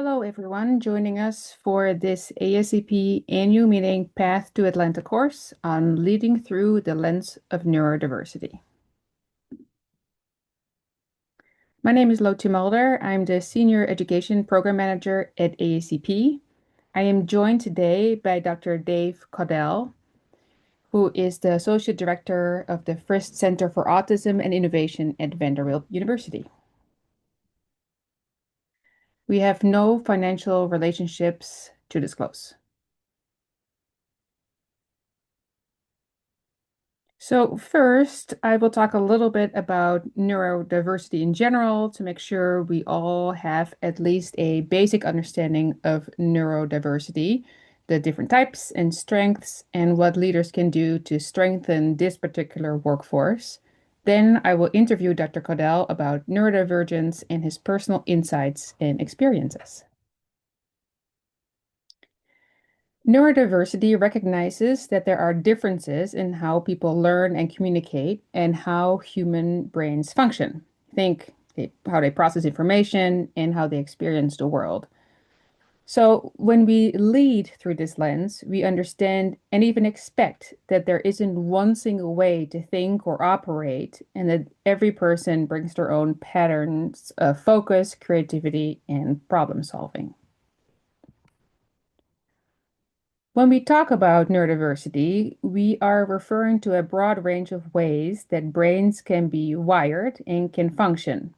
Hello, everyone, joining us for this ASCP annual meeting Path to Atlanta course on leading through the lens of neurodiversity. My name is Lotje Mulder. I'm the Senior Education Program Manager at ASCP. I am joined today by Dr. Dave Caudell, who is the Associate Director of the Frist Center for Autism and Innovation at Vanderbilt University. We have no financial relationships to disclose. So first, I will talk a little bit about neurodiversity in general to make sure we all have at least a basic understanding of neurodiversity, the different types and strengths, and what leaders can do to strengthen this particular workforce. Then I will interview Dr. Caudell about neurodivergence and his personal insights and experiences. Neurodiversity recognizes that there are differences in how people learn and communicate and how human brains function. How they process information and how they experience the world. So when we lead through this lens, we understand and even expect that there isn't one single way to think or operate, and that every person brings their own patterns of focus, creativity, and problem solving. When we talk about neurodiversity, we are referring to a broad range of ways that brains can be wired and can function.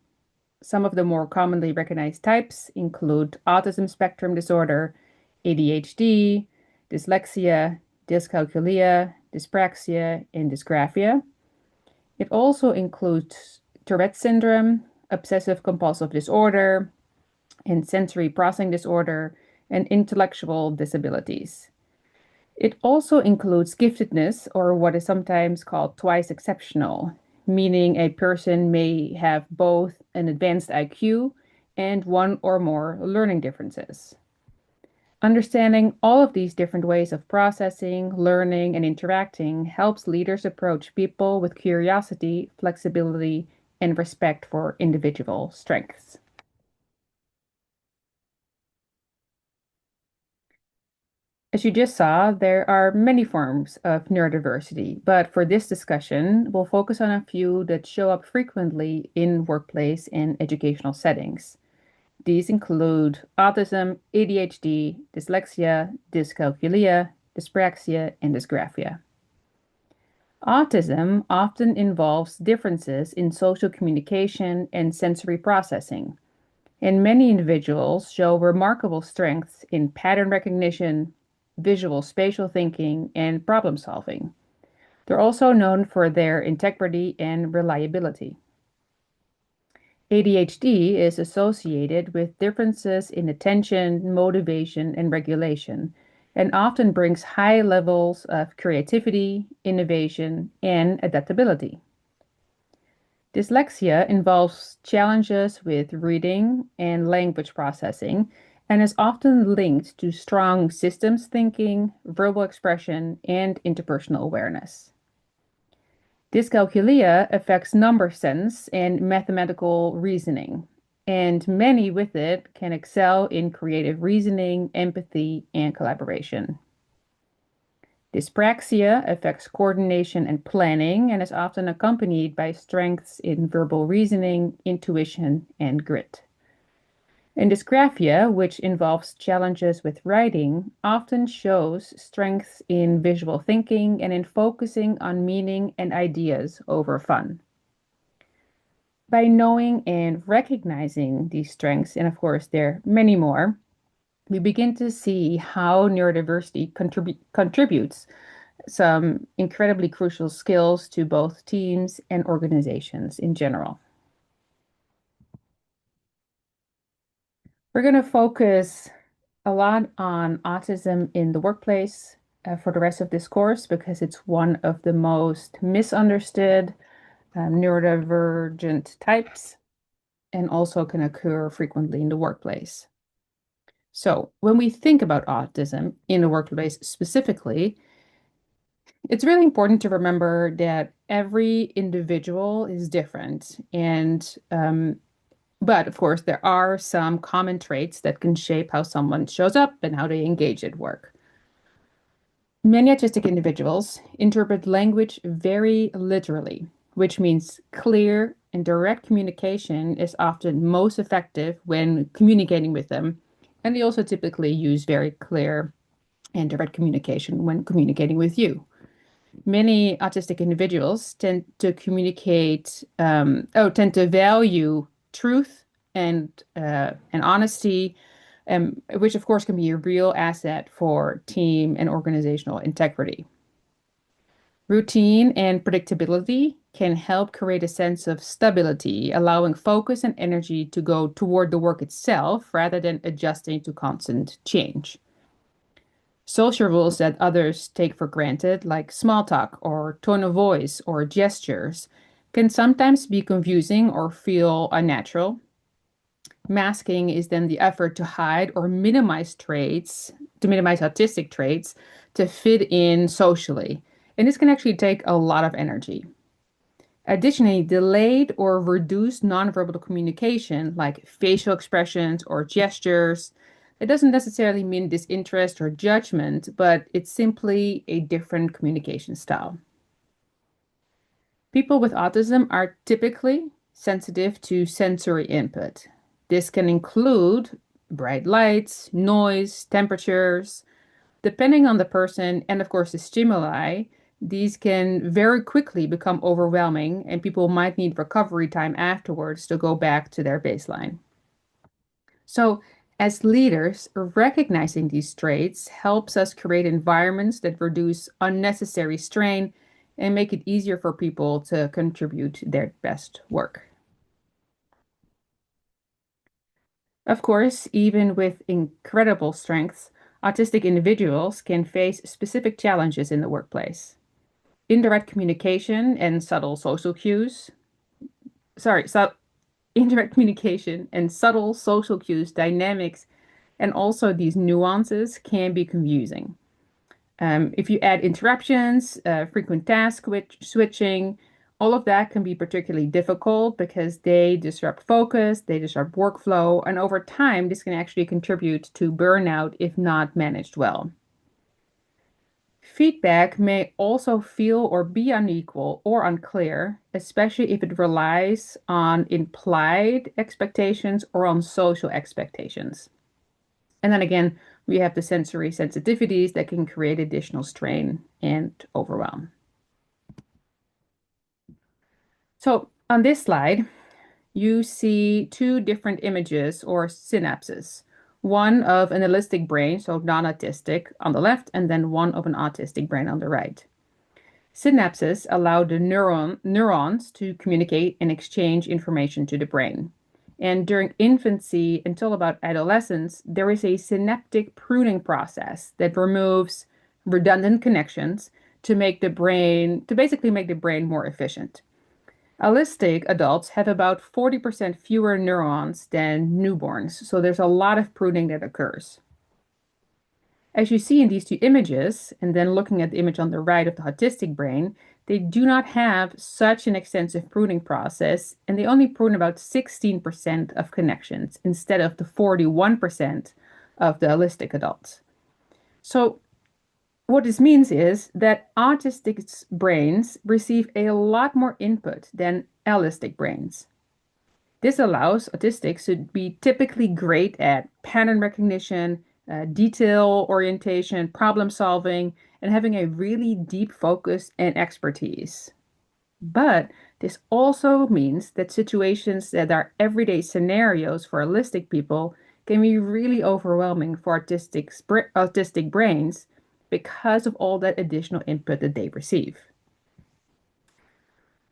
Some of the more commonly recognized types include autism spectrum disorder, ADHD, dyslexia, dyscalculia, dyspraxia, and dysgraphia. It also includes Tourette syndrome, obsessive compulsive disorder, and sensory processing disorder, and intellectual disabilities. It also includes giftedness, or what is sometimes called twice exceptional, meaning a person may have both an advanced IQ and one or more learning differences. Understanding all of these different ways of processing, learning, and interacting helps leaders approach people with curiosity, flexibility, and respect for individual strengths. As you just saw, there are many forms of neurodiversity, but for this discussion, we'll focus on a few that show up frequently in workplace and educational settings. These include autism, ADHD, dyslexia, dyscalculia, dyspraxia, and dysgraphia. Autism often involves differences in social communication and sensory processing, and many individuals show remarkable strengths in pattern recognition, visual spatial thinking, and problem solving. They're also known for their integrity and reliability. ADHD is associated with differences in attention, motivation, and regulation, and often brings high levels of creativity, innovation, and adaptability. Dyslexia involves challenges with reading and language processing and is often linked to strong systems thinking, verbal expression, and interpersonal awareness. Dyscalculia affects number sense and mathematical reasoning, and many with it can excel in creative reasoning, empathy, and collaboration. Dyspraxia affects coordination and planning and is often accompanied by strengths in verbal reasoning, intuition, and grit. And dysgraphia, which involves challenges with writing, often shows strengths in visual thinking and in focusing on meaning and ideas over fun. By knowing and recognizing these strengths, and of course there are many more, we begin to see how neurodiversity contributes some incredibly crucial skills to both teams and organizations in general. We're going to focus a lot on autism in the workplace for the rest of this course because it's one of the most misunderstood neurodivergent types and also can occur frequently in the workplace. So when we think about autism in the workplace specifically, it's really important to remember that every individual is different, and But of course, there are some common traits that can shape how someone shows up and how they engage at work. Many autistic individuals interpret language very literally, which means clear and direct communication is often most effective when communicating with them. And they also typically use very clear and direct communication when communicating with you. Many autistic individuals tend to value truth and honesty, which of course can be a real asset for team and organizational integrity. Routine and predictability can help create a sense of stability, allowing focus and energy to go toward the work itself rather than adjusting to constant change. Social rules that others take for granted, like small talk or tone of voice or gestures, can sometimes be confusing or feel unnatural. Masking is then the effort to hide or minimize autistic traits to fit in socially. And this can actually take a lot of energy. Additionally, delayed or reduced nonverbal communication, like facial expressions or gestures, it doesn't necessarily mean disinterest or judgment, but it's simply a different communication style. People with autism are typically sensitive to sensory input. This can include bright lights, noise, temperatures. Depending on the person and, of course, the stimuli, these can very quickly become overwhelming, and people might need recovery time afterwards to go back to their baseline. So, as leaders, recognizing these traits helps us create environments that reduce unnecessary strain and make it easier for people to contribute their best work. Of course, even with incredible strengths, autistic individuals can face specific challenges in the workplace. Indirect communication and subtle social cues, sorry, so indirect communication and subtle social cues, dynamics, and also these nuances can be confusing. If you add interruptions, frequent switching, all of that can be particularly difficult because they disrupt focus, they disrupt workflow, and over time, this can actually contribute to burnout if not managed well. Feedback may also feel or be unequal or unclear, especially if it relies on implied expectations or on social expectations. And then again, we have the sensory sensitivities that can create additional strain and overwhelm. So on this slide, you see two different images or synapses. One of an allistic brain, so non-autistic on the left, and then one of an autistic brain on the right. Synapses allow the neurons to communicate and exchange information to the brain. And during infancy until about adolescence, there is a synaptic pruning process that removes redundant connections to basically make the brain more efficient. Allistic adults have about 40% fewer neurons than newborns, so there's a lot of pruning that occurs. As you see in these two images, and then looking at the image on the right of the autistic brain, they do not have such an extensive pruning process, and they only prune about 16% of connections instead of the 41% of the allistic adults. So what this means is that autistic brains receive a lot more input than allistic brains. This allows autistics to be typically great at pattern recognition, detail orientation, problem solving, and having a really deep focus and expertise. But this also means that situations that are everyday scenarios for allistic people can be really overwhelming for autistic brains because of all that additional input that they receive.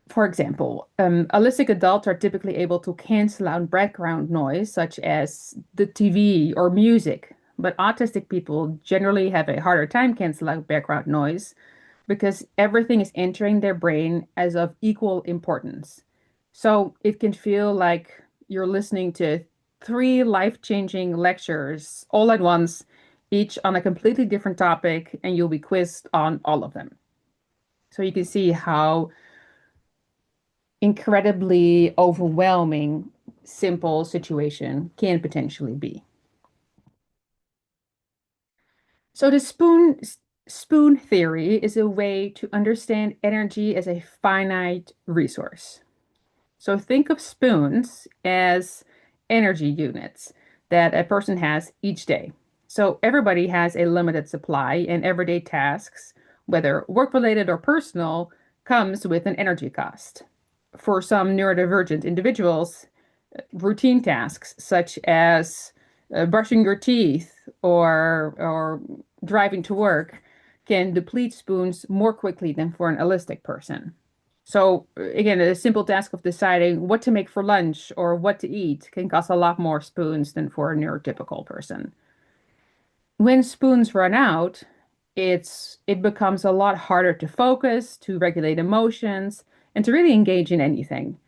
For example, allistic adults are typically able to cancel out background noise, such as the TV or music, but autistic people generally have a harder time canceling out background noise because everything is entering their brain as of equal importance. So it can feel like you're listening to three life-changing lectures all at once, each on a completely different topic, and you'll be quizzed on all of them. So you can see how incredibly overwhelming simple situation can potentially be. So the spoon theory is a way to understand energy as a finite resource. So think of spoons as energy units that a person has each day. So everybody has a limited supply, and everyday tasks, whether work-related or personal, comes with an energy cost. For some neurodivergent individuals, routine tasks such as brushing your teeth or driving to work can deplete spoons more quickly than for an allistic person. So again, a simple task of deciding what to make for lunch or what to eat can cost a lot more spoons than for a neurotypical person. When spoons run out, it becomes a lot harder to focus, to regulate emotions, and to really engage in anything.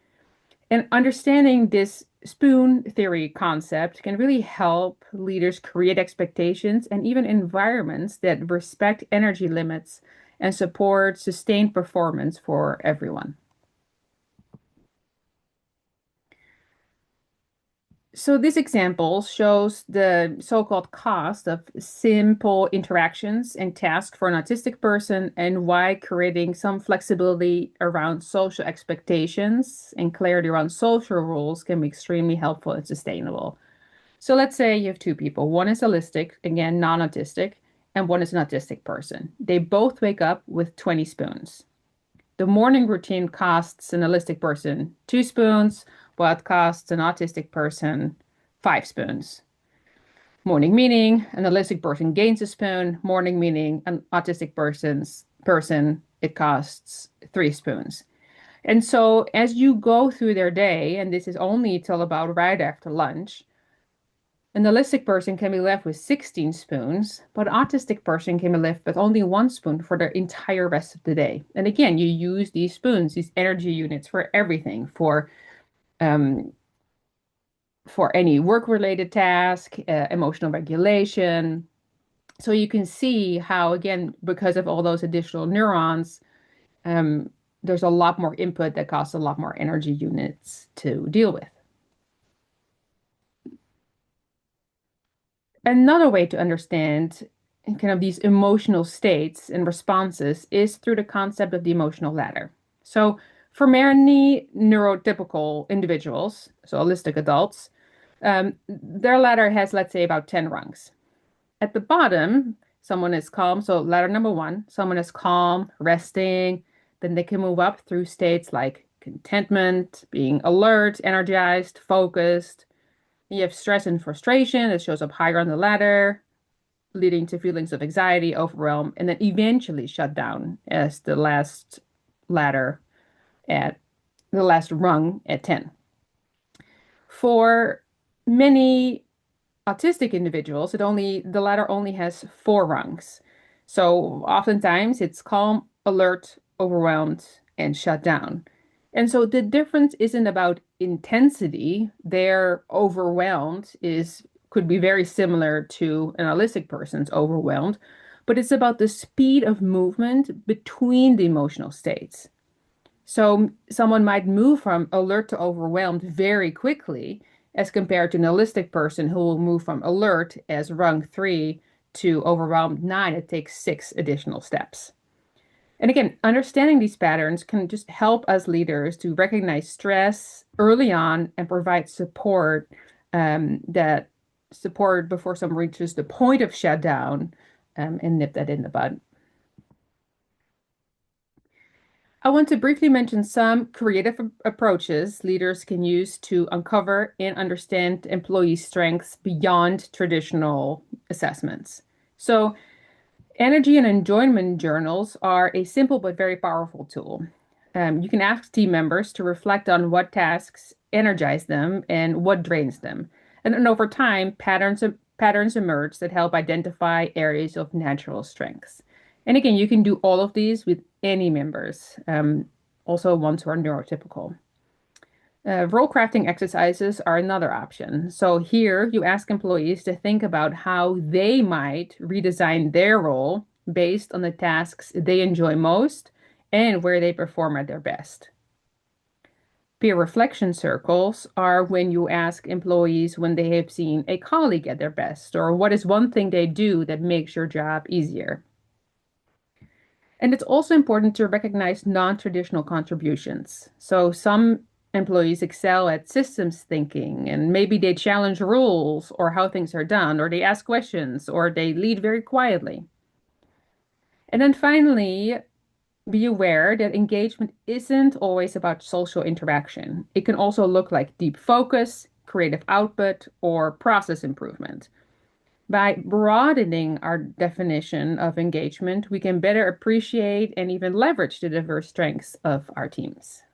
And understanding this spoon theory concept can really help leaders create expectations and even environments that respect energy limits and support sustained performance for everyone. So this example shows the so-called cost of simple interactions and tasks for an autistic person and why creating some flexibility around social expectations and clarity around social rules can be extremely helpful and sustainable. So let's say you have two people. One is autistic, again, non-autistic, and one is an autistic person. They both wake up with 20 spoons. The morning routine costs an holistic person 2 spoons, while it costs an autistic person 5 spoons. Morning meaning an holistic person gains a spoon. Morning meaning an autistic person it costs 3 spoons. And so as you go through their day, and this is only till about right after lunch, an holistic person can be left with 16 spoons, but an autistic person can be left with only 1 spoon for the entire rest of the day. And again, you use these spoons, these energy units for everything, um, for any work-related task, emotional regulation. So you can see how, again, because of all those additional neurons, um, there's a lot more input that costs a lot more energy units to deal with. Another way to understand kind of these emotional states and responses is through the concept of the emotional ladder. So for many neurotypical individuals, so holistic adults, their ladder has, let's say, about 10 rungs. At the bottom, someone is calm. So ladder number one, someone is calm, resting. Then they can move up through states like contentment, being alert, energized, focused. You have stress and frustration that shows up higher on the ladder, leading to feelings of anxiety, overwhelm, and then eventually shut down as the last ladder at the last rung at 10. For many autistic individuals, the ladder only has 4 rungs. So oftentimes it's calm, alert, overwhelmed, and shut down. And so the difference isn't about intensity. Their overwhelmed is could be very similar to an holistic person's overwhelmed, but it's about the speed of movement between the emotional states. So someone might move from alert to overwhelmed very quickly as compared to an holistic person who will move from alert as rung 3 to overwhelmed 9. It takes 6 additional steps. And again, understanding these patterns can just help us leaders to recognize stress early on and provide support that support before someone reaches the point of shutdown and nip that in the bud. I want to briefly mention some creative approaches leaders can use to uncover and understand employee strengths beyond traditional assessments. So, energy and enjoyment journals are a simple but very powerful tool. You can ask team members to reflect on what tasks energize them and what drains them. And then over time, patterns emerge that help identify areas of natural strengths. And again, you can do all of these with any members, also ones who are neurotypical. Role crafting exercises are another option. So here you ask employees to think about how they might redesign their role based on the tasks they enjoy most and where they perform at their best. Peer reflection circles are when you ask employees when they have seen a colleague at their best, or what is one thing they do that makes your job easier. And it's also important to recognize non-traditional contributions. So some employees excel at systems thinking, and maybe they challenge rules or how things are done, or they ask questions, or they lead very quietly. And then finally, be aware that engagement isn't always about social interaction. It can also look like deep focus, creative output, or process improvement. By broadening our definition of engagement, we can better appreciate and even leverage the diverse strengths of our teams.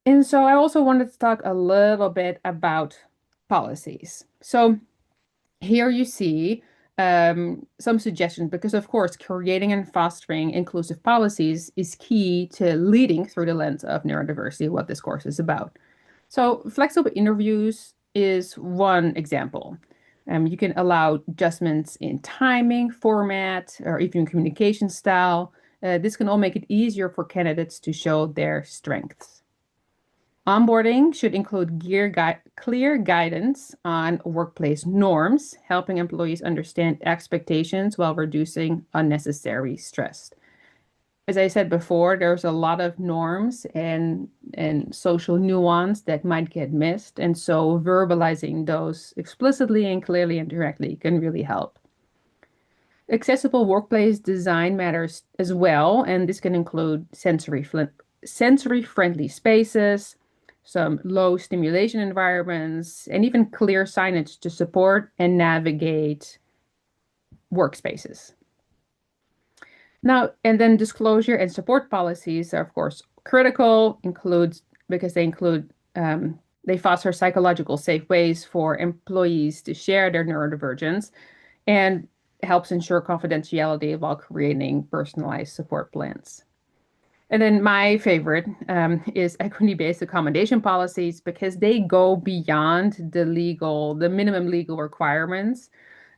And so I also wanted to talk a little bit about policies. So here you see some suggestions because, of course, creating and fostering inclusive policies is key to leading through the lens of neurodiversity, what this course is about. So flexible interviews is one example. You can allow adjustments in timing, format, or even communication style. This can all make it easier for candidates to show their strengths. Onboarding should include clear guidance on workplace norms, helping employees understand expectations while reducing unnecessary stress. As I said before, there's a lot of norms and social nuance that might get missed, and so verbalizing those explicitly and clearly and directly can really help. Accessible workplace design matters as well, and this can include sensory-friendly spaces, some low stimulation environments, and even clear signage to support and navigate workspaces. Now, and then disclosure and support policies are, of course, critical, includes because they foster psychological safe ways for employees to share their neurodivergence and helps ensure confidentiality while creating personalized support plans. And then my favorite is equity-based accommodation policies because they go beyond the minimum legal requirements,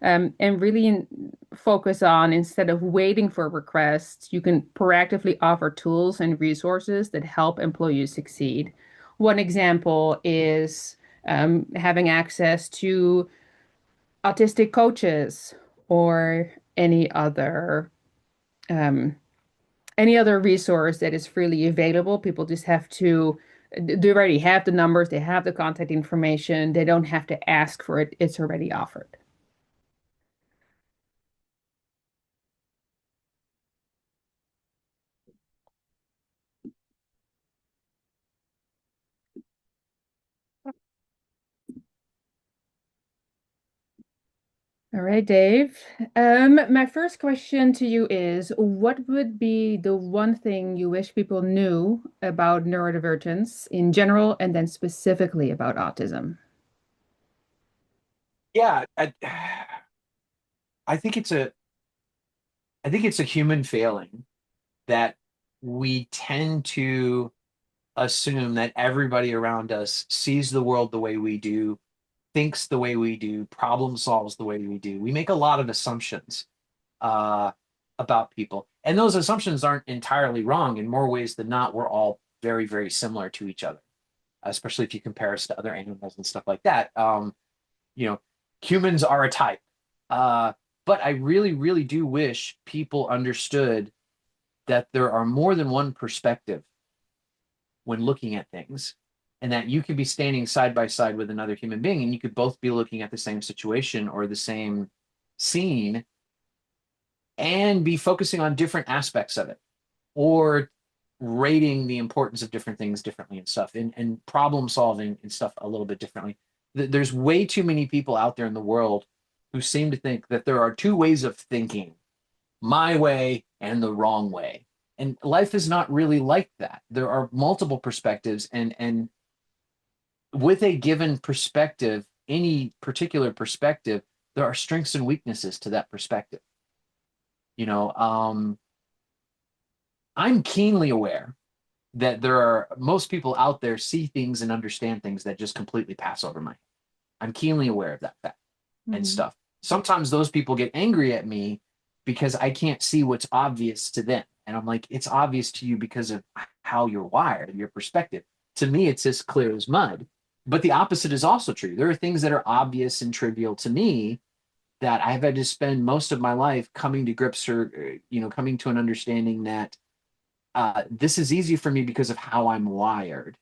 and really focus on instead of waiting for requests, you can proactively offer tools and resources that help employees succeed. One example is having access to autistic coaches or um, any other resource that is freely available. People just have to, they already have the numbers, they have the contact information, they don't have to ask for it, it's already offered. All right, Dave. My first question to you is, what would be the one thing you wish people knew about neurodivergence in general and then specifically about autism? Yeah, I think it's a I think it's a human failing that we tend to assume that everybody around us sees the world the way we do, thinks the way we do, problem solves the way we do. We make a lot of assumptions uh, about people, and those assumptions aren't entirely wrong. In more ways than not, we're all very, very similar to each other, especially if you compare us to other animals and stuff like that. You know, humans are a type. Uh, but I really, really do wish people understood that there are more than one perspective when looking at things, and that you could be standing side by side with another human being, and you could both be looking at the same situation or the same scene and be focusing on different aspects of it or rating the importance of different things differently and stuff and problem solving and stuff a little bit differently. There's way too many people out there in the world who seem to think that there are two ways of thinking, my way and the wrong way. And life is not really like that. There are multiple perspectives, and with a given perspective, any particular perspective, there are strengths and weaknesses to that perspective. You know, I'm keenly aware that there are most people out there see things and understand things that just completely pass over my head. I'm keenly aware of that fact and Mhm. stuff. Sometimes those people get angry at me because I can't see what's obvious to them. And I'm like, it's obvious to you because of how you're wired, your perspective. To me, it's as clear as mud. But the opposite is also true. There are things that are obvious and trivial to me that I've had to spend most of my life coming to grips or, coming to an understanding that this is easy for me because of how I'm wired.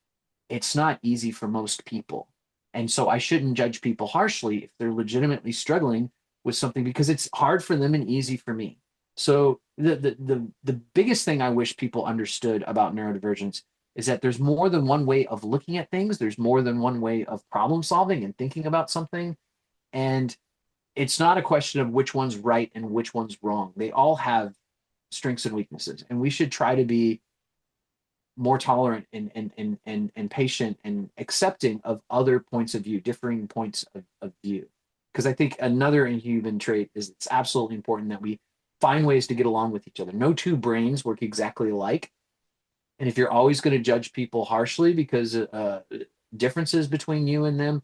It's not easy for most people. And so I shouldn't judge people harshly if they're legitimately struggling with something because it's hard for them and easy for me. So the biggest thing I wish people understood about neurodivergence is that there's more than one way of looking at things. There's more than one way of problem solving and thinking about something. And it's not a question of which one's right and which one's wrong. They all have strengths and weaknesses. And we should try to be more tolerant and patient and accepting of other points of view, differing points of view. Because I think another inhuman trait is it's absolutely important that we find ways to get along with each other. No two brains work exactly alike. And if you're always going to judge people harshly because differences between you and them,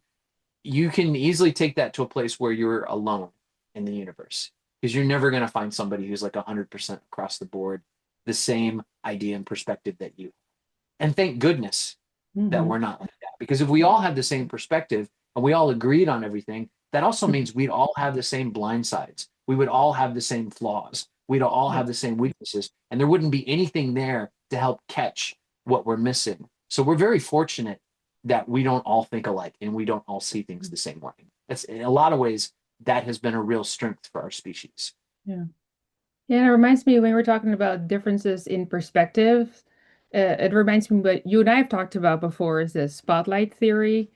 you can easily take that to a place where you're alone in the universe because you're never going to find somebody who's like 100% across the board, the same idea and perspective that you. And thank goodness that Hmm. we're not like that. Because if we all had the same perspective and we all agreed on everything, that also means we'd all have the same blind sides. We would all have the same flaws. We'd all Yeah. have the same weaknesses. And there wouldn't be anything there to help catch what we're missing. So we're very fortunate that we don't all think alike and we don't all see things the same way. That's in a lot of ways, that has been a real strength for our species. Yeah. Yeah, it reminds me when we're talking about differences in perspective, it reminds me what you and I have talked about before is the spotlight theory.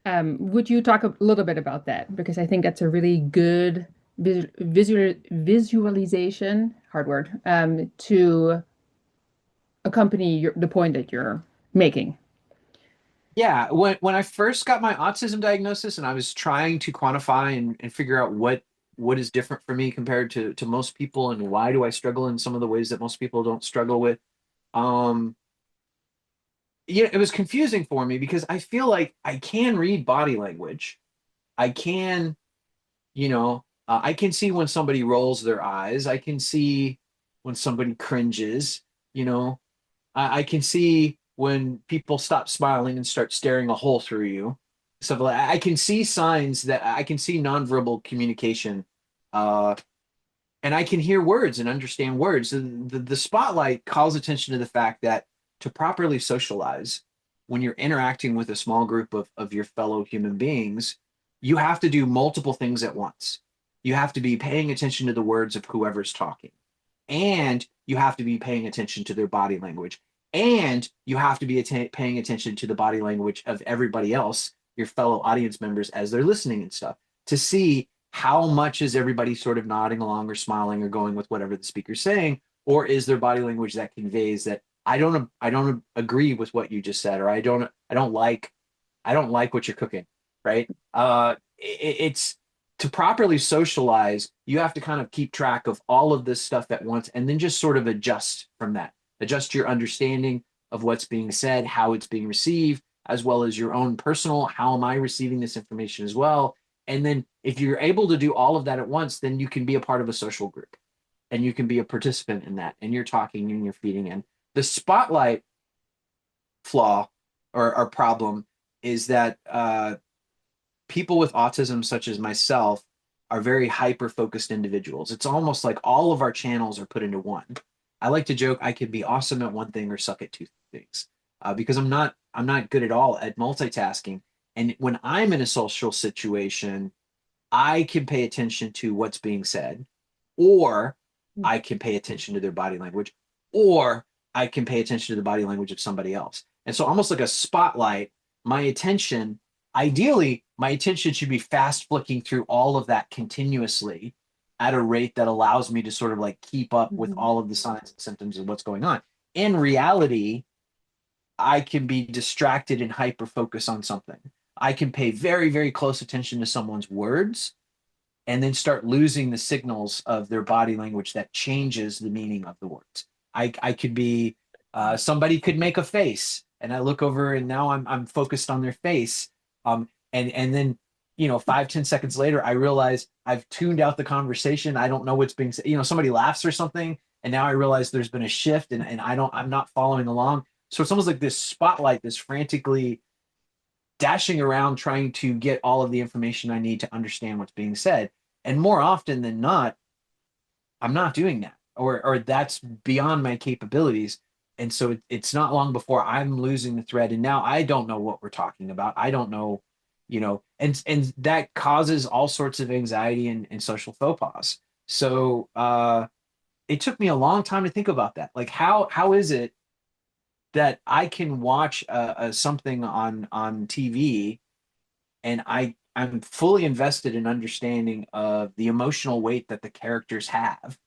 Would you talk a little bit about that? Because I think that's a really good visualization, hard word, to accompany the point that you're making. Yeah, when I first got my autism diagnosis and I was trying to quantify and figure out what is different for me compared to most people and why do I struggle in some of the ways that most people don't struggle with, um, yeah, it was confusing for me because I feel like I can read body language. I can, I can see when somebody rolls their eyes. I can see when somebody cringes, you know. I can see when people stop smiling and start staring a hole through you. Stuff like I can see signs that I can see nonverbal communication, uh, and I can hear words and understand words. The spotlight calls attention to the fact that to properly socialize, when you're interacting with a small group of your fellow human beings, you have to do multiple things at once. You have to be paying attention to the words of whoever's talking, and you have to be paying attention to their body language, and you have to be paying attention to the body language of everybody else, your fellow audience members, as they're listening and stuff, to see how much is everybody sort of nodding along or smiling or going with whatever the speaker's saying, or is there body language that conveys that I don't agree with what you just said, or I don't like what you're cooking, right? It's to properly socialize, you have to kind of keep track of all of this stuff at once and then just sort of adjust from that. Adjust your understanding of what's being said, how it's being received, as well as your own personal, how am I receiving this information as well? And then if you're able to do all of that at once, then you can be a part of a social group and you can be a participant in that and you're talking and you're feeding in. The spotlight flaw or problem is that people with autism, such as myself, are very hyper focused individuals. It's almost like all of our channels are put into one. I like to joke I could be awesome at one thing or suck at two things because I'm not good at all at multitasking. And when I'm in a social situation, I can pay attention to what's being said, or I can pay attention to their body language, or I can pay attention to the body language of somebody else. And so, almost like a spotlight, my attention, ideally, my attention should be fast flicking through all of that continuously at a rate that allows me to sort of like keep up with Mhm. all of the signs and symptoms of what's going on. In reality, I can be distracted and hyper focus on something. I can pay very, very close attention to someone's words and then start losing the signals of their body language that changes the meaning of the words. I could be somebody could make a face, and I look over, and now I'm focused on their face, and then 5-10 seconds later, I realize I've tuned out the conversation. I don't know what's being said. Somebody laughs or something, And now I realize there's been a shift, and I'm not following along. So it's almost like this spotlight, this frantically dashing around trying to get all of the information I need to understand what's being said. And more often than not, I'm not doing that, or that's beyond my capabilities. And so it's not long before I'm losing the thread, and now I don't know what we're talking about. I don't know, and that causes all sorts of anxiety and social faux pas. So it took me a long time to think about that. Like, how is it that I can watch something on TV, and I'm fully invested in understanding of the emotional weight that the characters have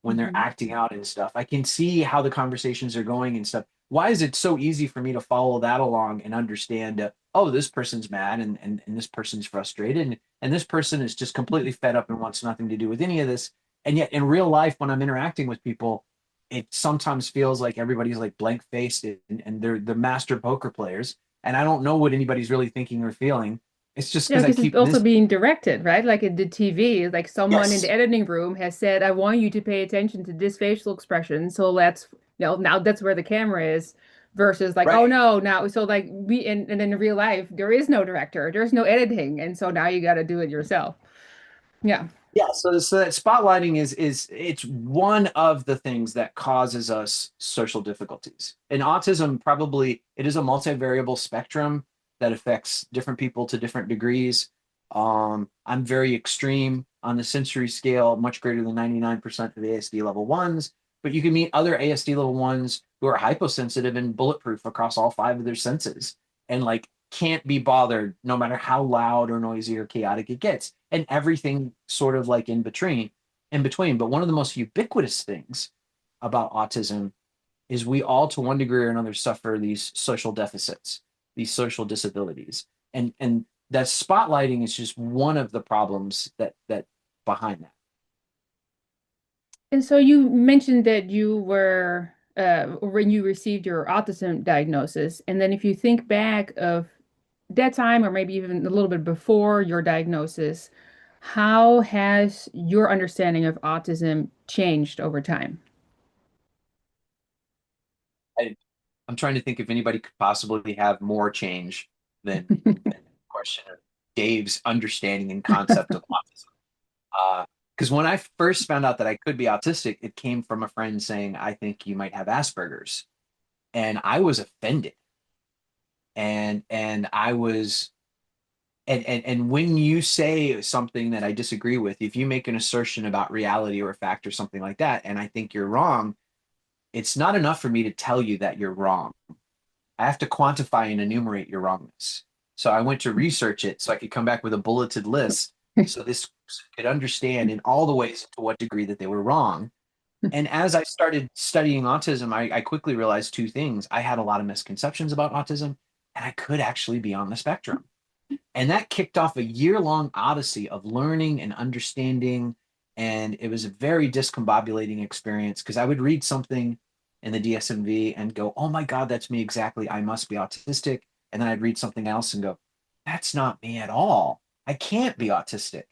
when they're Mhm. acting out and stuff. I can see how the conversations are going and stuff. Why is it so easy for me to follow that along and understand, oh, this person's mad, and this person's frustrated, and this person is just completely fed up and wants nothing to do with any of this. And yet in real life, when I'm interacting with people, it sometimes feels like everybody's like blank faced, and they're the master poker players. And I don't know what anybody's really thinking or feeling. It's just Yeah, because I because it's keep also missing. being directed, right? Like in the TV, like someone in the Yes, editing room has said, I want you to pay attention to this facial expression. So let's, now that's where the camera is versus like, oh right. no, now, so like and then in real life, there is no director, there's no editing. And so now you got to do it yourself. Yeah. Yeah, so that spotlighting is it's one of the things that causes us social difficulties. And autism probably it is a multivariable spectrum that affects different people to different degrees. I'm very extreme on the sensory scale, much greater than 99% of ASD level ones, but you can meet other ASD level ones who are hyposensitive and bulletproof across all five of their senses. And like can't be bothered no matter how loud or noisy or chaotic it gets, and everything sort of like in between. But one of the most ubiquitous things about autism is we all to one degree or another suffer these social deficits, these social disabilities, and that spotlighting is just one of the problems that behind that. And so you mentioned that you were when you received your autism diagnosis, and then if you think back of that time, or maybe even a little bit before your diagnosis, how has your understanding of autism changed over time? I, I'm trying to think if anybody could possibly have more change than the question of Dave's understanding and concept of autism. Because when I first found out that I could be autistic, it came from a friend saying, I think you might have Asperger's. And I was offended. And I was and when you say something that I disagree with, if you make an assertion about reality or a fact or something like that, and I think you're wrong, it's not enough for me to tell you that you're wrong. I have to quantify and enumerate your wrongness. So I went to research it so I could come back with a bulleted list so this person could understand in all the ways to what degree that they were wrong. And as I started studying autism, I quickly realized two things. I had a lot of misconceptions about autism, and I could actually be on the spectrum. And that kicked off a year-long odyssey of learning and understanding. And it was a very discombobulating experience because I would read something in the DSMV and go, oh my God, that's me exactly. I must be autistic. And then I'd read something else and go, that's not me at all. I can't be autistic.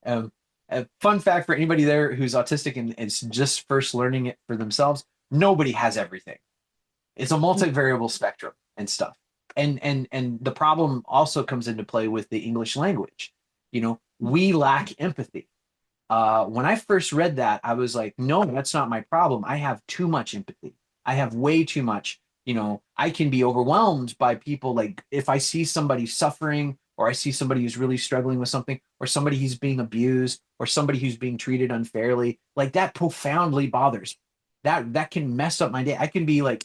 Um, a fun fact for anybody there who's autistic and is just first learning it for themselves, nobody has everything. It's a multivariable spectrum and stuff. And the problem also comes into play with the English language. We lack empathy. When I first read that, I was like, no, that's not my problem. I have too much empathy. I have way too much. I can be overwhelmed by people. Like if I see somebody suffering, or I see somebody who's really struggling with something, or somebody who's being abused, or somebody who's being treated unfairly, like that profoundly bothers me. That can mess up my day. I can be like,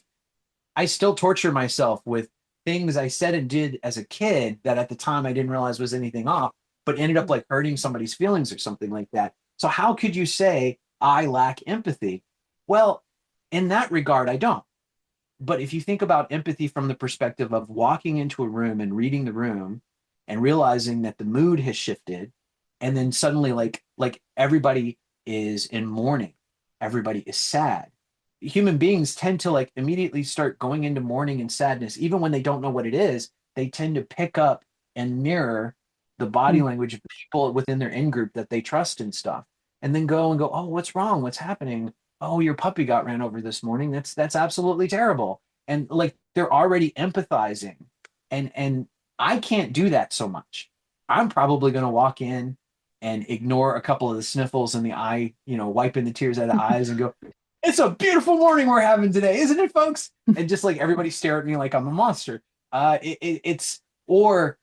I still torture myself with things I said and did as a kid that at the time I didn't realize was anything off, but ended up like hurting somebody's feelings or something like that. So how could you say I lack empathy? Well, in that regard, I don't. But if you think about empathy from the perspective of walking into a room and reading the room and realizing that the mood has shifted, and then suddenly like everybody is in mourning, everybody is sad. Human beings tend to like immediately start going into mourning and sadness, even when they don't know what it is. They tend to pick up and mirror the body language of people within their in group that they trust and stuff, and then go and go, oh, what's wrong? What's happening? oh, your puppy got ran over this morning. That's absolutely terrible. And like they're already empathizing. And I can't do that so much. I'm probably going to walk in and ignore a couple of the sniffles and the eye, wiping the tears out of the eyes and go, it's a beautiful morning we're having today, isn't it, folks? And just like everybody stare at me like I'm a monster. It's, or,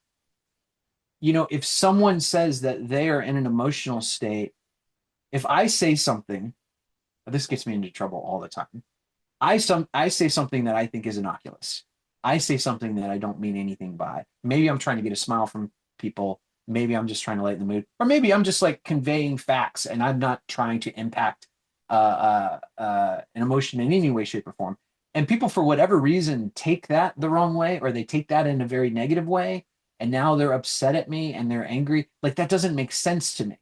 if someone says that they are in an emotional state, if I say something, this gets me into trouble all the time. I say something that I think is innocuous. I say something that I don't mean anything by. Maybe I'm trying to get a smile from people. Maybe I'm just trying to lighten the mood, or maybe I'm just like conveying facts, and I'm not trying to impact an emotion in any way, shape, or form. And people, for whatever reason, take that the wrong way, or they take that in a very negative way, and now they're upset at me and they're angry. Like that doesn't make sense to me.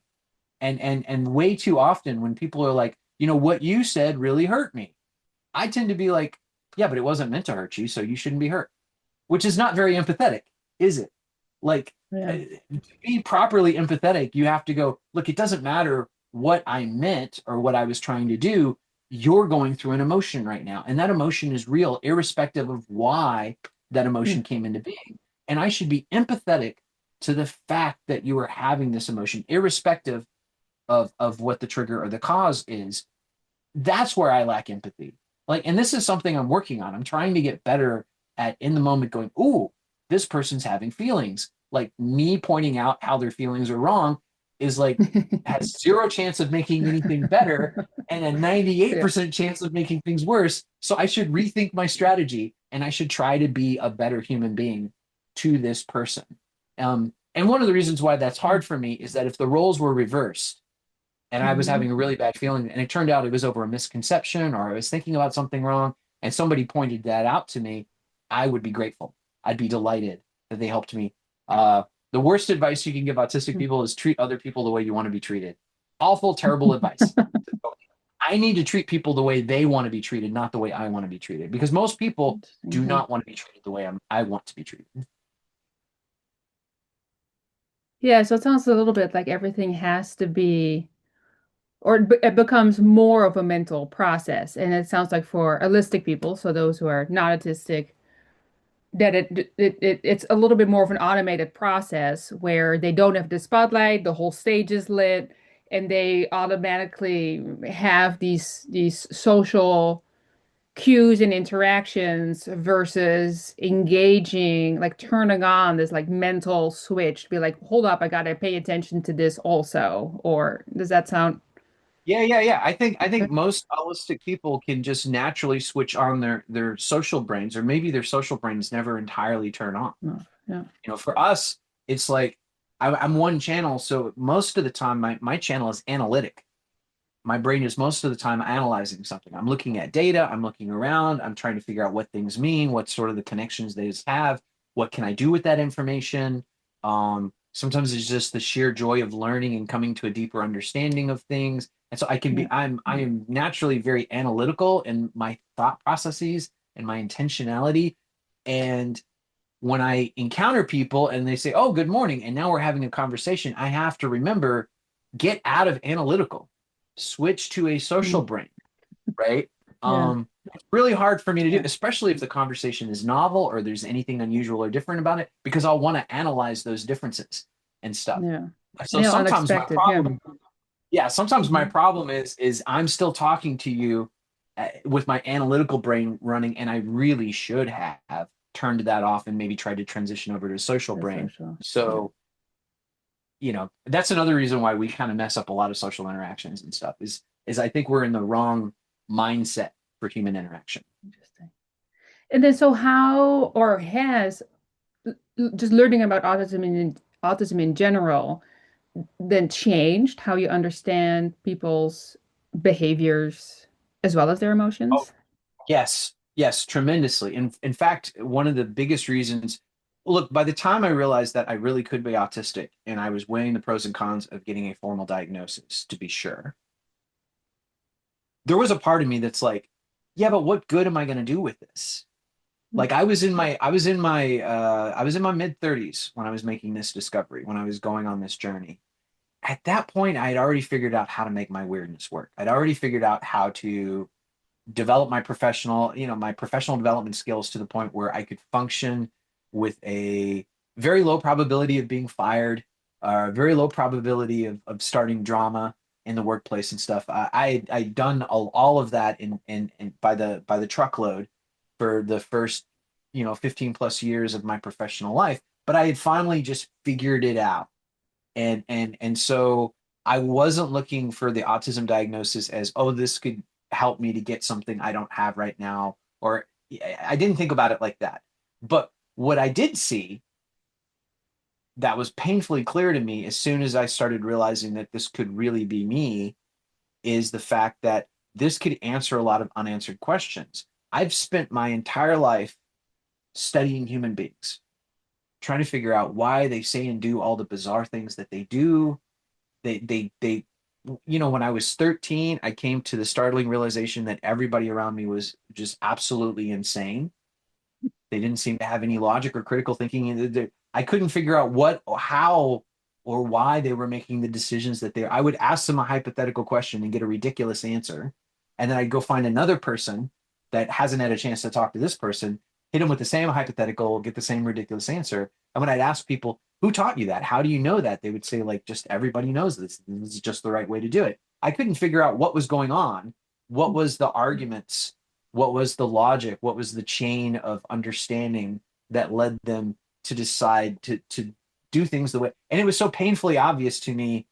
And way too often when people are like, what you said really hurt me, I tend to be like, yeah, but it wasn't meant to hurt you, so you shouldn't be hurt, which is not very empathetic, is it? Like, Yeah. to be properly empathetic, you have to go, look, it doesn't matter what I meant or what I was trying to do. You're going through an emotion right now, and that emotion is real, irrespective of why that Yeah. emotion came into being. And I should be empathetic to the fact that you are having this emotion, irrespective of what the trigger or the cause is. That's where I lack empathy. Like, and this is something I'm working on. I'm trying to get better at in the moment going, ooh, this person's having feelings. Like me pointing out how their feelings are wrong is like has zero chance of making anything better and a Yeah. 98% chance of making things worse. So I should rethink my strategy and I should try to be a better human being to this person. And one of the reasons why that's hard for me is that if the roles were reversed, and I was Mhm. having a really bad feeling. And it turned out it was over a misconception or I was thinking about something wrong. And somebody pointed that out to me. I would be grateful. I'd be delighted that they helped me. The worst advice you can give autistic people is treat other people the way you want to be treated. Awful, terrible advice. I need to treat people the way they want to be treated, not the way I want to be treated, because most people Interesting. do Yeah. not want to be treated the way I want to be treated. Yeah, so it sounds a little bit like everything has to be, or it becomes more of a mental process. And it sounds like for autistic people, so those who are not autistic, that it's a little bit more of an automated process where they don't have the spotlight, the whole stage is lit, and they automatically have these social cues and interactions versus engaging, like turning on this like mental switch to be like, hold up, I gotta pay attention to this also. Or does that sound Yeah. I think okay? most holistic people can just naturally switch on their social brains, or maybe their social brains never entirely turn on. No, yeah. For us, it's like I'm one channel, so most of the time my channel is analytic. My brain is most of the time analyzing something. I'm looking at data, I'm looking around, I'm trying to figure out what things mean, what sort of the connections they have, what can I do with that information. Sometimes it's just the sheer joy of learning and coming to a deeper understanding of things. And so Yeah. I am naturally very analytical in my thought processes and my intentionality. And when I encounter people and they say, "Oh, good morning," and now we're having a conversation, I have to remember, get out of analytical, switch to a social Mm. brain, right? Yeah. It's really hard for me to do, Yeah. especially if the conversation is novel or there's anything unusual or different about it, because I'll want to analyze those differences and stuff. Yeah. So Yeah. sometimes my Unexpected. Yeah. problem, yeah, sometimes my Hmm. problem is I'm still talking to you with my analytical brain running, and I really should have turned that off and maybe tried to transition over to a social The brain. social. Yeah. So, that's another reason why we kind of mess up a lot of social interactions and stuff is I think we're in the wrong mindset for human interaction. Interesting. And then so how or has just learning about autism in general then changed how you understand people's behaviors as well as their Oh, emotions? yes, yes, tremendously. In fact, one of the biggest reasons, look, by the time I realized that I really could be autistic and I was weighing the pros and cons of getting a formal diagnosis to be sure, there was a part of me that's like, yeah, but what good am I going to do with this? Like I was in my mid 30s when I was making this discovery, when I was going on this journey. at that point, I had already figured out how to make my weirdness work. I'd already figured out how to develop my professional development skills to the point where I could function with a very low probability of being fired, very low probability of starting drama in the workplace and stuff. I'd done all of that in by the truckload for the first 15 plus years of my professional life, but I had finally just figured it out. And so I wasn't looking for the autism diagnosis as, oh, this could help me to get something I don't have right now. Or I didn't think about it like that. But what I did see that was painfully clear to me as soon as I started realizing that this could really be me is the fact that this could answer a lot of unanswered questions. I've spent my entire life studying human beings, trying to figure out why they say and do all the bizarre things that they do. They when I was 13, I came to the startling realization that everybody around me was just absolutely insane. They didn't seem to have any logic or critical thinking. I couldn't figure out what or how or why they were making the decisions that I would ask them a hypothetical question and get a ridiculous answer. And then I'd go find another person that hasn't had a chance to talk to this person, hit them with the same hypothetical, get the same ridiculous answer. And when I'd ask people, who taught you that? How do you know that? They would say, like, just everybody knows this. This is just the right way to do it. I couldn't figure out what was going on. What was the arguments? What was the logic? What was the chain of understanding that led them to decide to do things the way? And it was so painfully obvious to me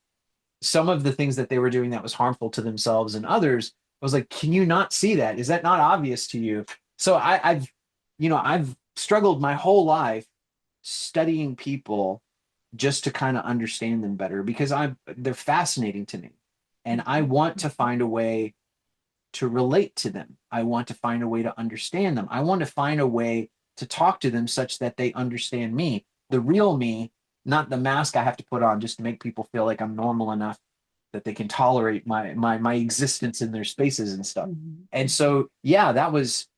some of the things that they were doing that was harmful to themselves and others. I was like, can you not see that? Is that not obvious to you? So I've struggled my whole life studying people just to kind of understand them better because they're fascinating to me. And I want to find a way to relate to them. I want to find a way to understand them. I want to find a way to talk to them such that they understand me, the real me, not the mask I have to put on just to make people feel like I'm normal enough that they can tolerate my existence in their spaces and stuff. Mhm. And so yeah, that was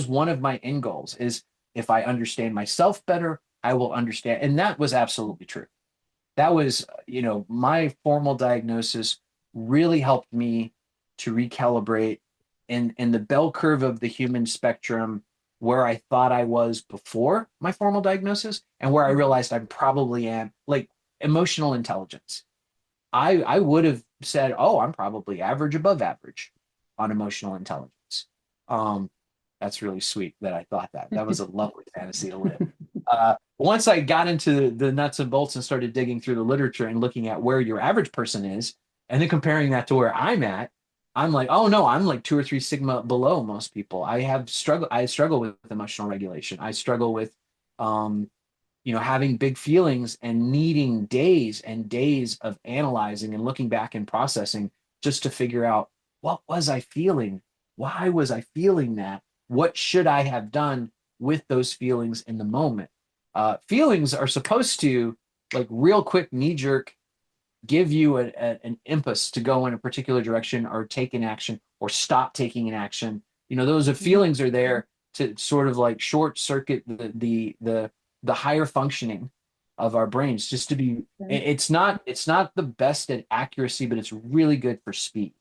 one of my end goals is if I understand myself better, I will understand. And that was absolutely true. That was, my formal diagnosis really helped me to recalibrate in the bell curve of the human spectrum where I thought I was before my formal diagnosis and where I realized I probably am, like emotional intelligence. I would have said, oh, I'm probably average above average on emotional intelligence. Um, that's really sweet that I thought that. That was a lovely fantasy to live. Once I got into the nuts and bolts and started digging through the literature and looking at where your average person is, and then comparing that to where I'm at, I'm like, oh no, I'm like 2 or 3 sigma below most people. I struggle with emotional regulation. I struggle with um, having big feelings and needing days and days of analyzing and looking back and processing just to figure out what was I feeling? Why was I feeling that? What should I have done with those feelings in the moment? Feelings are supposed to, like, real quick knee jerk, give you an impetus to go in a particular direction or take an action or stop taking an action. Those feelings are there to sort of like short circuit the higher functioning of our brains just to be it's not the best at accuracy, but it's really good for speed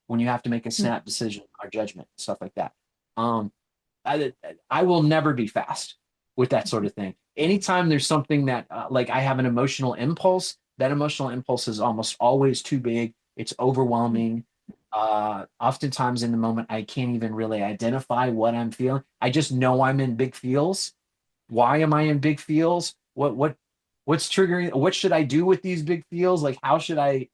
when you have to make a snap decision or judgment, stuff like that. um I will never be fast with that sort of thing. Anytime there's something that like I have an emotional impulse, that emotional impulse is almost always too big. It's overwhelming. Oftentimes in the moment, I can't even really identify what I'm feeling. I just know I'm in big feels. Why am I in big feels? What's triggering? What should I do with these big feels? Like how should I?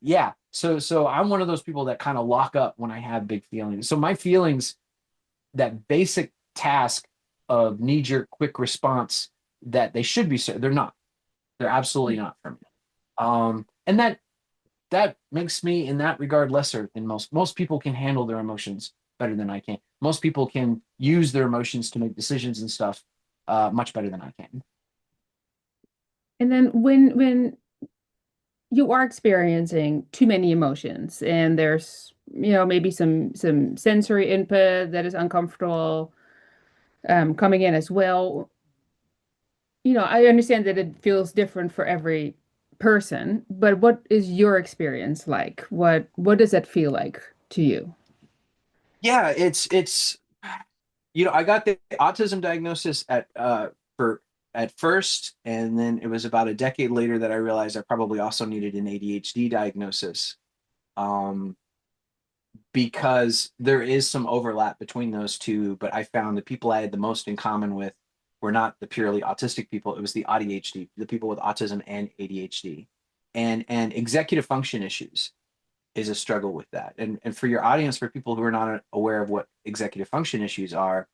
Yeah. So I'm one of those people that kind of lock up when I have big feelings. So my feelings, that basic task of knee-jerk quick response that they should be, they're not. They're absolutely not for me. And that makes me in that regard lesser than most people can handle their emotions better than I can. Most people can use their emotions to make decisions and stuff much better than I can. And then when you are experiencing too many emotions and there's, maybe some sensory input that is uncomfortable coming in as well. I understand that it feels different for every person, but what is your experience like? What does that feel like to you? Yeah, it's I got the autism diagnosis for at first, and then it was about a decade later that I realized I probably also needed an ADHD diagnosis. Um, because there is some overlap between those two, but I found the people I had the most in common with were not the purely autistic people. It was the ADHD, the people with autism and ADHD. And executive function issues is a struggle with that. And for your audience, for people who are not aware of what executive function issues are,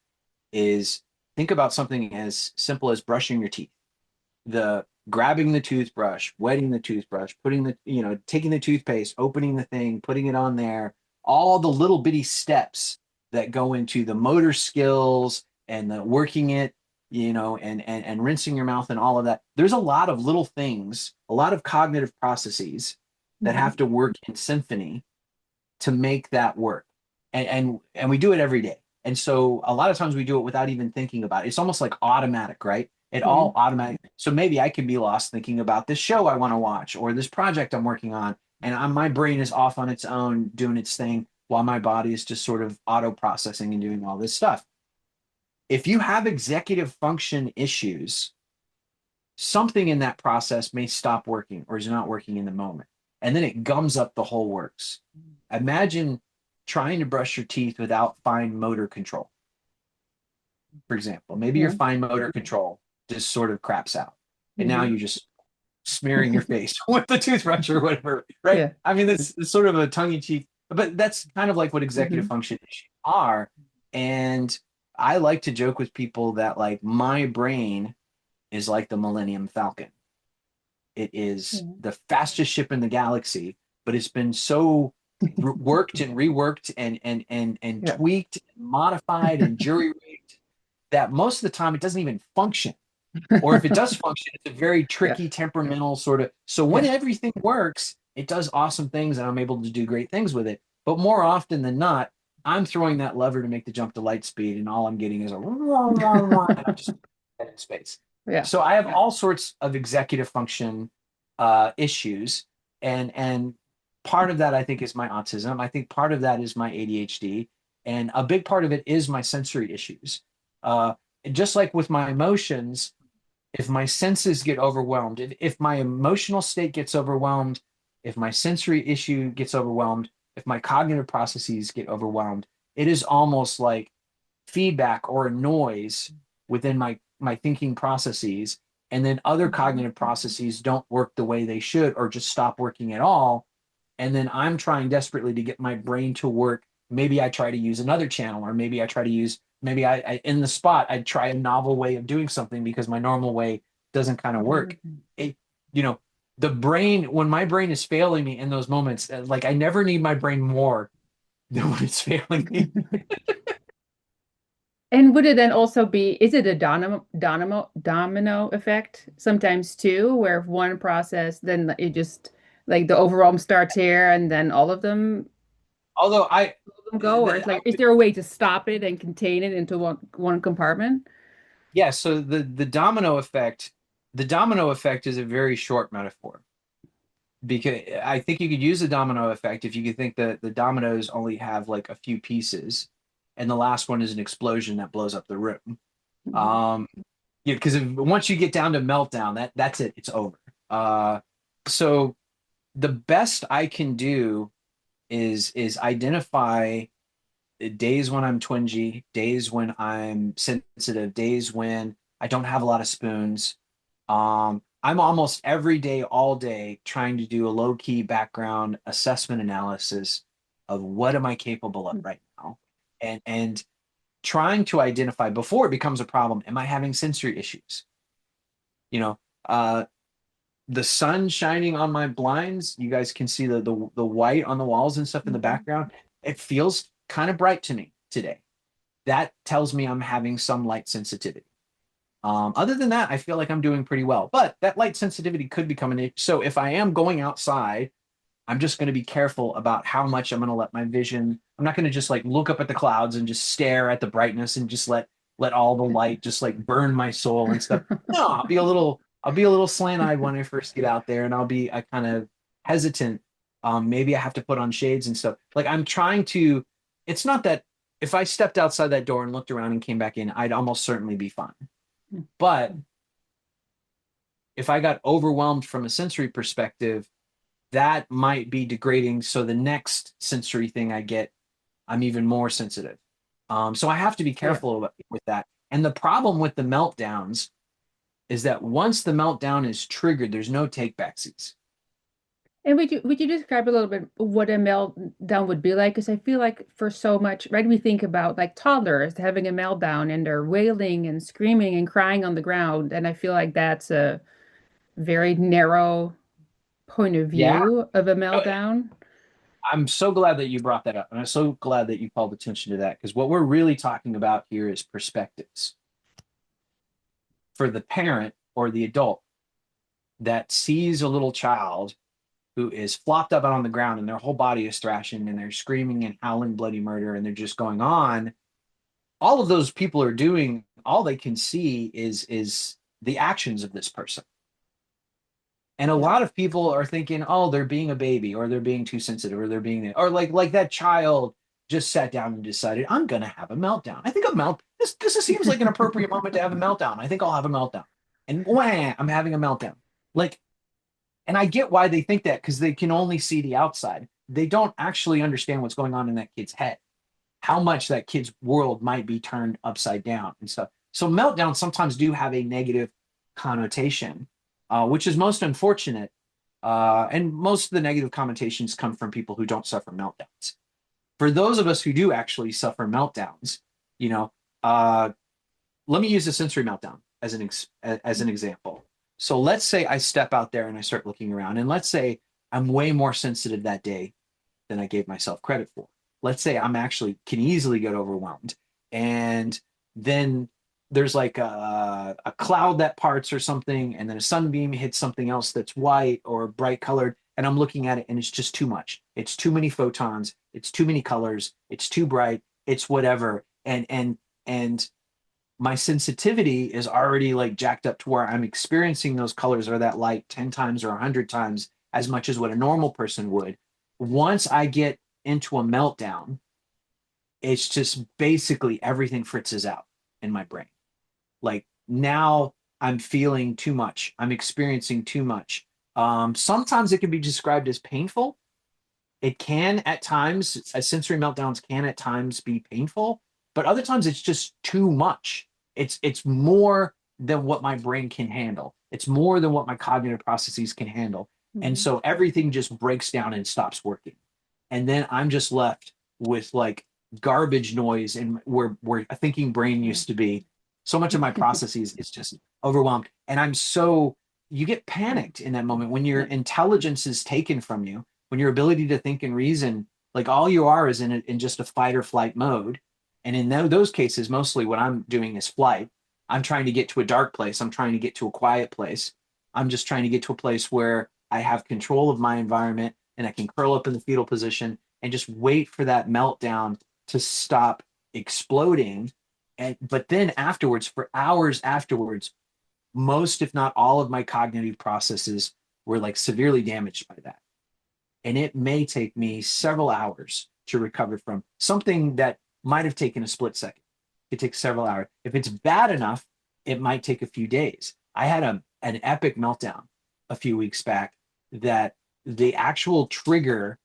is think about something as simple as brushing your teeth. The grabbing the toothbrush, wetting the toothbrush, putting taking the toothpaste, opening the thing, putting it on there, all the little bitty steps that go into the motor skills and the working it, and rinsing your mouth and all of that. There's a lot of little things, a lot of cognitive processes that Mhm. have to work in symphony to make that work. And we do it every day. And so a lot of times we do it without even thinking about it. It's almost like automatic, right? It all Mhm. automatic. So maybe I can be lost thinking about this show I want to watch or this project I'm working on, and my brain is off on its own doing its thing while my body is just sort of auto processing and doing all this stuff. If you have executive function issues, something in that process may stop working or is not working in the moment. And then it gums up the whole works. Imagine trying to brush your teeth without fine motor control, for example. Maybe your Yeah. fine motor control just sort of craps out. And now Mhm. you're just smearing your face with the toothbrush or whatever, right? Yeah. I mean, that's sort of a tongue in cheek, but that's kind of like what executive Mhm. function issues are. And I like to joke with people that like my brain is like the Millennium Falcon. It is Yeah. the fastest ship in the galaxy, but it's been so worked and reworked and Yeah. tweaked, and modified and jury rigged that most of the time it doesn't even function. Or if it does function, it's a very Yeah. tricky, temperamental sort of. So when Yeah. everything works, it does awesome things, and I'm able to do great things with it. But more often than not, I'm throwing that lever to make the jump to light speed, and all I'm getting is a and I'm just in space. Yeah. So I have all sorts of executive function issues, and part of that I think is my autism. I think part of that is my ADHD, and a big part of it is my sensory issues. Uh, just like with my emotions, if my senses get overwhelmed, if my emotional state gets overwhelmed, if my sensory issue gets overwhelmed, if my cognitive processes get overwhelmed, it is almost like feedback or a noise within my thinking processes, and then other cognitive processes don't work the way they should or just stop working at all, and then I'm trying desperately to get my brain to work. Maybe I try to use another channel, or maybe I try to use, maybe I in the spot, I try a novel way of doing something because my normal way doesn't kind of work. Mhm. It, you know, the brain, when my brain is failing me in those moments, like I never need my brain more than when it's failing me. And would it then also be, is it a domino effect sometimes too, where if one process, then it just like the overwhelm starts here and then Although all of them go, or it's like, is there a way to stop it and contain it into one compartment? yeah, so the domino effect is a very short metaphor because I think you could use the domino effect if you could think that the dominoes only have like a few pieces, and the last one is an explosion that blows up the room. Mhm. Um, yeah, because once you get down to meltdown, that's it, it's over. So the best I can do is identify days when I'm twingy, days when I'm sensitive, days when I don't have a lot of spoons. I'm almost every day, all day, trying to do a low key background assessment analysis of what am I capable of right now, and trying to identify before it becomes a problem. Am I having sensory issues? You know, uh, the sun shining on my blinds. You guys can see the white on the walls and stuff in the Mhm. background. It feels kind of bright to me today. That tells me I'm having some light sensitivity. Other than that, I feel like I'm doing pretty well. But that light sensitivity could become an issue. So if I am going outside, I'm just going to be careful about how much I'm going to let my vision. I'm not going to just like look up at the clouds and just stare at the brightness and just let all the light just like burn my soul and stuff. No, I'll be a little I'll be a little slant-eyed when I first get out there, and I'll be I kind of hesitant. Maybe I have to put on shades and stuff. Like I'm trying to. It's not that if I stepped outside that door and looked around and came back in, I'd almost certainly be fine. But if I got overwhelmed from a sensory perspective, that might be degrading. So the next sensory thing I get, I'm even more sensitive. So I have to be Yeah. careful with that. And the problem with the meltdowns is that once the meltdown is triggered, there's no take backsies. And would you describe a little bit what a meltdown would be like? Because I feel like for so much, right, we think about like toddlers having a meltdown and they're wailing and screaming and crying on the ground. And I feel like that's a very narrow point of Yeah. view of a meltdown. I'm so glad that you brought that up. And I'm so glad that you called attention to that because what we're really talking about here is perspectives. For the parent or the adult that sees a little child who is flopped up on the ground and their whole body is thrashing and they're screaming and howling bloody murder and they're just going on, all of those people are doing, all they can see is the actions of this person. And a Yeah. lot of people are thinking, oh, they're being a baby, or they're being too sensitive, or they're being, or like that child just sat down and decided, I'm gonna have a meltdown. I think a melt. This seems like an appropriate moment to have a meltdown. I think I'll have a meltdown, and wham, I'm having a meltdown. Like, and I get why they think that because they can only see the outside. They don't actually understand what's going on in that kid's head, how much that kid's world might be turned upside down and stuff. So meltdowns sometimes do have a negative connotation, which is most unfortunate. And most of the negative connotations come from people who don't suffer meltdowns. For those of us who do actually suffer meltdowns, you know, uh, let me use a sensory meltdown as an example. So let's say I step out there and I start looking around, and let's say I'm way more sensitive that day than I gave myself credit for. Let's say I'm actually can easily get overwhelmed. And then there's like a cloud that parts or something, and then a sunbeam hits something else that's white or bright colored. And I'm looking at it and it's just too much. It's too many photons, it's too many colors, it's too bright, it's whatever. And my sensitivity is already like jacked up to where I'm experiencing those colors or that light 10 times or 100 times as much as what a normal person would. Once I get into a meltdown, it's just basically everything fritzes out in my brain. Like now I'm feeling too much. I'm experiencing too much. Sometimes it can be described as painful. It can at times, sensory meltdowns can at times be painful, but other times it's just too much. It's more than what my brain can handle. It's more than what my cognitive processes can handle. And Mhm. so everything just breaks down and stops working. And then I'm just left with like garbage noise and where a thinking brain Yeah. used to be. So much of my processes is just overwhelmed. And I'm so you get panicked in that moment when your Yeah. intelligence is taken from you, when your ability to think and reason, like all you are is in just a fight or flight mode. And in those cases, mostly what I'm doing is flight. I'm trying to get to a dark place. I'm trying to get to a quiet place. I'm just trying to get to a place where I have control of my environment and I can curl up in the fetal position and just wait for that meltdown to stop exploding. And but then afterwards, for hours afterwards, most, if not all, of my cognitive processes were like severely damaged by that. And it may take me several hours to recover from something that might have taken a split second. It takes several hours. If it's bad enough, it might take a few days. I had an epic meltdown a few weeks back that the actual trigger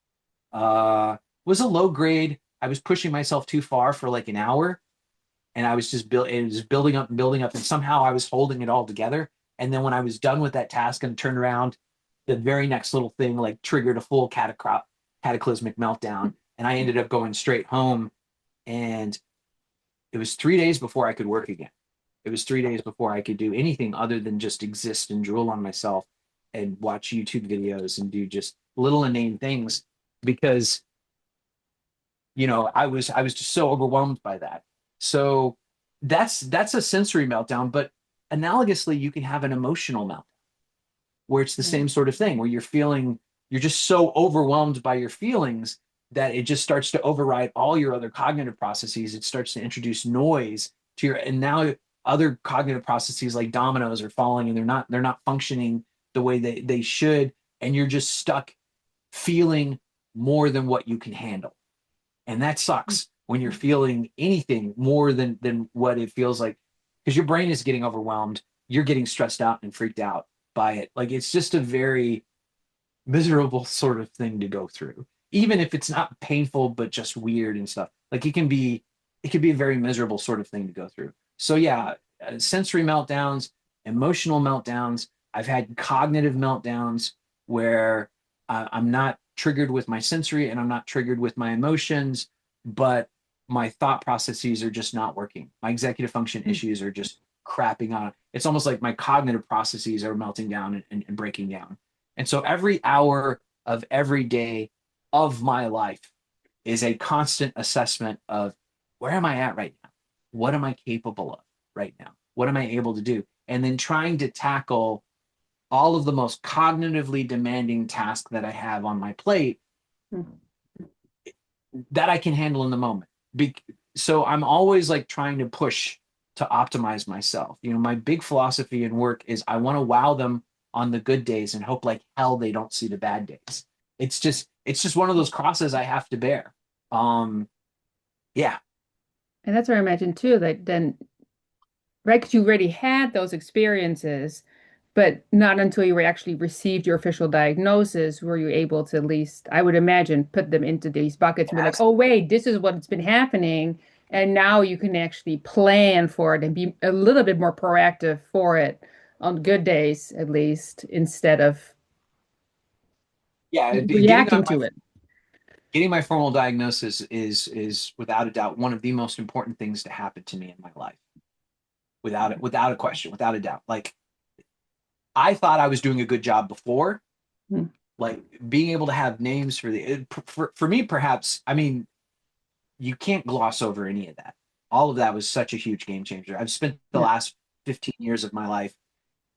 uh, was a low grade. I was pushing myself too far for like an hour, and I was just it was building up and building up, and somehow I was holding it all together. And then when I was done with that task and turned around, the very next little thing like triggered a full cataclysmic meltdown, and I ended up going straight home. And it was 3 days before I could work again. It was 3 days before I could do anything other than just exist and drool on myself and watch YouTube videos and do just little inane things because I was just so overwhelmed by that. So that's a sensory meltdown, but analogously, you can have an emotional meltdown where it's the Yeah. same sort of thing where you're just so overwhelmed by your feelings that it just starts to override all your other cognitive processes. It starts to introduce noise to your and now other cognitive processes like dominoes are falling and they're not functioning the way they should, and you're just stuck feeling more than what you can handle. And that sucks when you're feeling anything more than what it feels like, because your brain is getting overwhelmed, you're getting stressed out and freaked out by it. Like it's just a very miserable sort of thing to go through, even if it's not painful but just weird and stuff. Like it can be a very miserable sort of thing to go through. So yeah, sensory meltdowns, emotional meltdowns. I've had cognitive meltdowns where I'm not triggered with my sensory and I'm not triggered with my emotions, but my thought processes are just not working. My executive function issues are just crapping on. It's almost like my cognitive processes are melting down and breaking down. And so every hour of every day of my life is a constant assessment of where am I at right now? What am I capable of right now? What am I able to do? And then trying to tackle all of the most cognitively demanding tasks that I have on my plate that I can handle in the moment. So I'm always like trying to push to optimize myself. My big philosophy in work is I want to wow them on the good days and hope like hell they don't see the bad days. It's just one of those crosses I have to bear. Um, yeah, And that's where I imagine too that then, right, because you already had those experiences, but not until you were actually received your official diagnosis were you able to at least, I would imagine, put them into these buckets and be like, oh, wait, this is what's been happening. And now you can actually plan for it and be a little bit more proactive for it on good days, at least, instead of yeah. reacting to it. Getting my formal diagnosis is without a doubt one of the most important things to happen to me in my life. Without a question, without a doubt. Like I thought I was doing a good job before, Hmm. like being able to have names for me, perhaps. I mean, you can't gloss over any of that. All of that was such a huge game changer. I've spent the Yeah. last 15 years of my life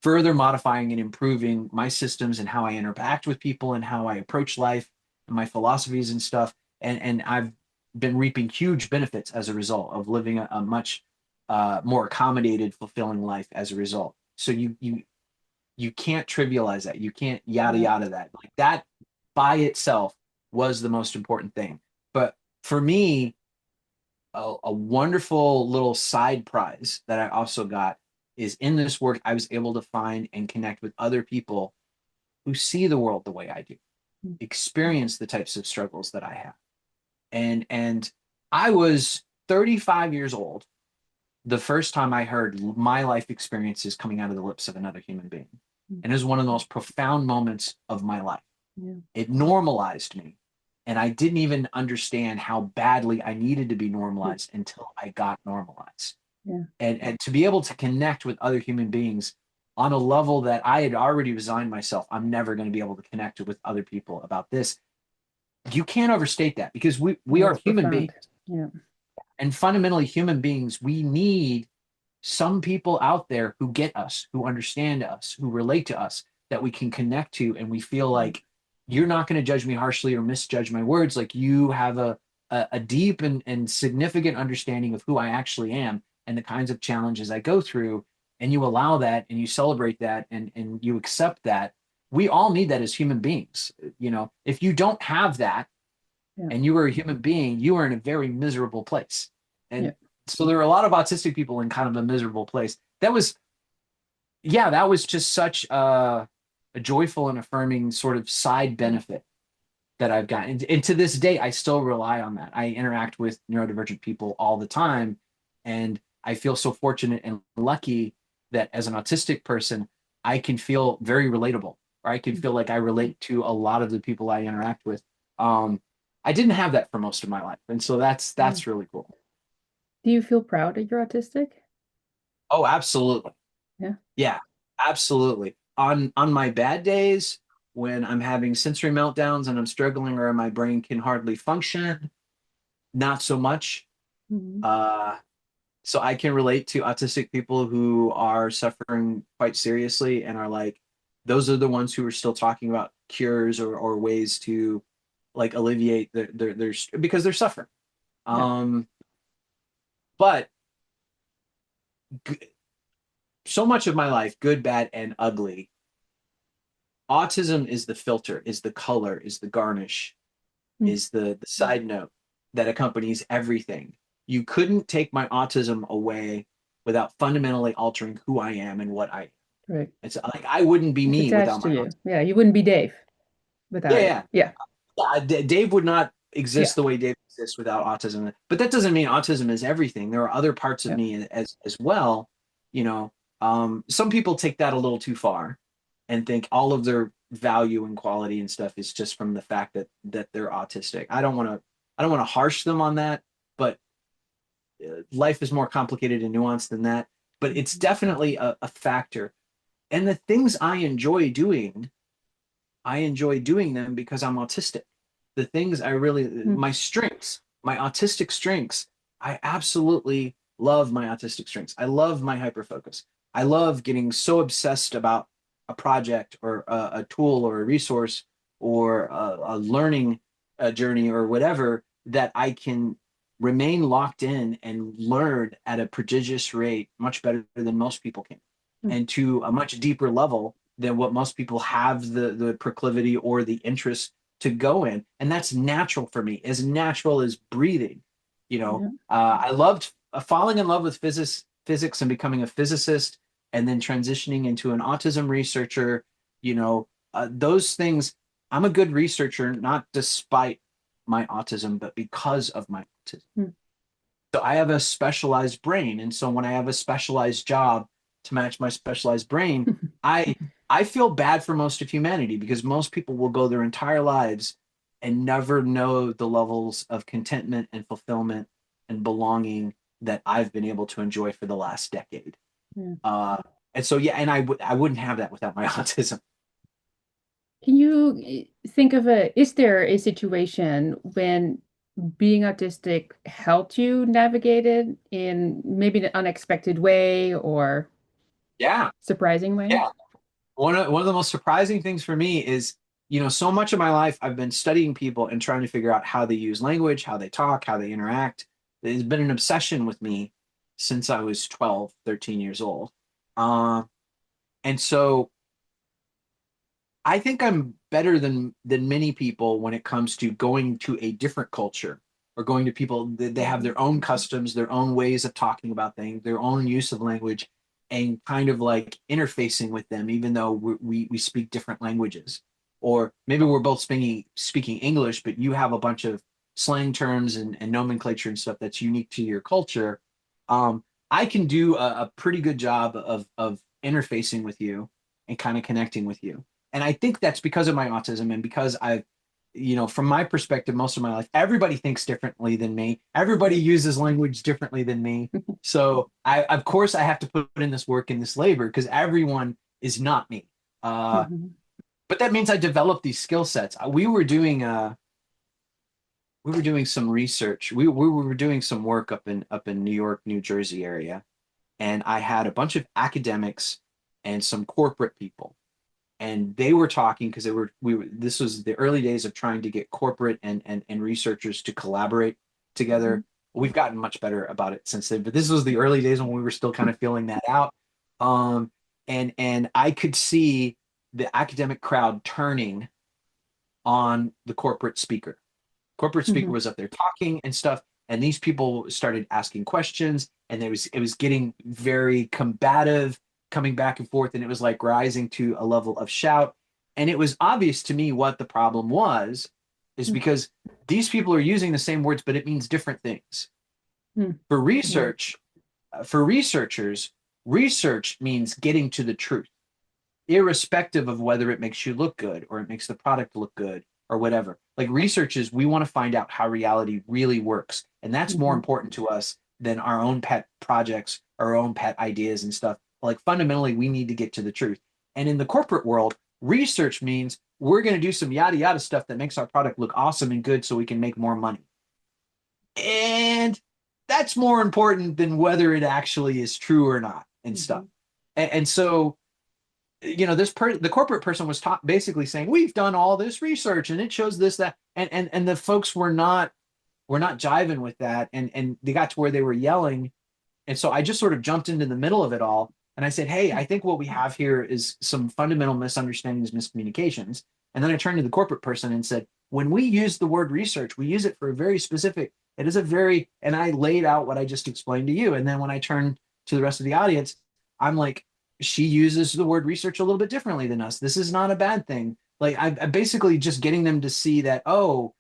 further modifying and improving my systems and how I interact with people and how I approach life and my philosophies and stuff. And I've been reaping huge benefits as a result of living a much more accommodated, fulfilling life as a result. So you can't trivialize that. You can't yada Yeah. yada that. Like that by itself was the most important thing. But for me, a wonderful little side prize that I also got is in this work, I was able to find and connect with other people who see the world the way I do, experience the types of struggles that I have. And I was 35 years old the first time I heard my life experiences coming out of the lips of another human being. And it was one of the most profound moments of my life. Yeah. It normalized me. And I didn't even understand how badly I needed to be normalized until I got normalized. Yeah. And to be able to connect with other human beings on a level that I had already resigned myself, I'm never going to be able to connect with other people about this. You can't overstate that because we are That's human beings. profound. Yeah. And fundamentally, human beings, we need some people out there who get us, who understand us, who relate to us, that we can connect to. And we feel like you're not going to judge me harshly or misjudge my words. Like you have a deep and significant understanding of who I actually am and the kinds of challenges I go through. And you allow that and you celebrate that and you accept that. We all need that as human beings. If you don't have that, Yeah. and you are a human being, you are in a very miserable place. Yeah. And so there are a lot of autistic people in kind of a miserable place. That was just such a joyful and affirming sort of side benefit that I've gotten. And to this day, I still rely on that. I interact with neurodivergent people all the time. And I feel so fortunate and lucky that as an autistic person, I can feel very relatable, or I can feel like I relate to a lot of the people I interact with. Um, I didn't have that for most of my life. And so that's Yeah. that's really cool. Do you feel proud that you're autistic? Oh, absolutely. Yeah. Yeah, absolutely. On my bad days, when I'm having sensory meltdowns and I'm struggling or my brain can hardly function, not so much. Mhm. Uh, so I can relate to autistic people who are suffering quite seriously and are like, those are the ones who are still talking about cures or ways to like alleviate their because they're suffering. Yeah. Um, but so much of my life, good, bad, and ugly, autism is the filter, is the color, is the garnish, Mm. is the side note that accompanies everything. You couldn't take my autism away without fundamentally altering who I am and what I am. Right. It's like I wouldn't be It's me without attached to my you. autism. Yeah, you wouldn't be Dave Yeah, without it. yeah. Yeah. Dave would not Yeah. exist the way Dave exists without autism. But that doesn't mean autism is everything. There are other parts of Yeah. me as well. You know, some people take that a little too far and think all of their value and quality and stuff is just from the fact that they're autistic. I don't want to harsh them on that, but life is more complicated and nuanced than that. But it's Mhm. definitely a factor. And the things I enjoy doing them because I'm autistic. The things I really, Mm. my strengths, my autistic strengths, I absolutely love my autistic strengths. I love my hyperfocus. I love getting so obsessed about a project or a tool or a resource or a learning journey or whatever that I can remain locked in and learn at a prodigious rate, much better than most people can, Mm. and to a much deeper level than what most people have the proclivity or the interest to go in. And that's natural for me, as natural as breathing. Yeah. I loved falling in love with physics and becoming a physicist, and then transitioning into an autism researcher. Those things. I'm a good researcher, not despite my autism, but because of my autism. Mm. So I have a specialized brain, and so when I have a specialized job to match my specialized brain, I I feel bad for most of humanity because most people will go their entire lives and never know the levels of contentment and fulfillment and belonging that I've been able to enjoy for the last decade. Yeah. Uh, and so yeah, and I wouldn't have that without my autism. Can you think of is there a situation when being autistic helped you navigate it in maybe an unexpected way or Yeah, surprising way? yeah. One of the most surprising things for me is, so much of my life I've been studying people and trying to figure out how they use language, how they talk, how they interact. It's been an obsession with me since I was 12, 13 years old. Uh, and so I think I'm better than many people when it comes to going to a different culture or going to people that they have Mhm. their own customs, their own ways of talking about things, their own use of language, and kind of like interfacing with them, even though we speak different languages. Or maybe we're both speaking English, but you have a bunch of slang terms and nomenclature and stuff that's unique to your culture. I can do a pretty good job of interfacing with you and kind of connecting with you. And I think that's because of my autism and because from my perspective, most of my life, everybody thinks differently than me. Everybody Right. uses language differently than me. So of course, I have to put in this work and this labor because everyone is not me. Uh, Mhm. but that means I developed these skill sets. We were doing some research. We were doing some work up in New York, New Jersey area, and I had a bunch of academics and some corporate people, and they were talking because this was the early days of trying to get corporate and researchers to collaborate Mhm. together. We've gotten much better about it since then, but this was the early days when we were still kind of feeling that out. um and I could see the academic crowd turning on the corporate speaker Mhm. was up there talking and stuff, and these people started asking questions, and it was getting very combative, coming back and forth, and it was like rising to a level of shout. And it was obvious to me what the problem was, is Mhm. because these people are using the same words, but it means different things. Mhm. For Yeah. research, for researchers, research means getting to the truth, irrespective of whether it makes you look good or it makes the product look good or whatever. Like research is, we want to find out how reality really works. And that's more Mhm. important to us than our own pet projects, our own pet ideas and stuff. Like fundamentally, we need to get to the truth. And in the corporate world, research means we're going to do some yada yada stuff that makes our product look awesome and good so we can make more money. And that's more important than whether it actually is true or not and stuff. Mhm. And so the corporate person was basically saying we've done all this research and it shows this, that, and the folks were not jiving with that, and they got to where they were yelling. And so I just sort of jumped into the middle of it all, And I said, hey, I think what we have here is some fundamental misunderstandings, miscommunications. And then I turned to the corporate person and said, when we use the word research, we use it for a very specific, it is a very, and I laid out what I just explained to you. And then when I turned to the rest of the audience, I'm like, she uses the word research a little bit differently than us. This is not a bad thing. Like I basically just getting them to see that, oh,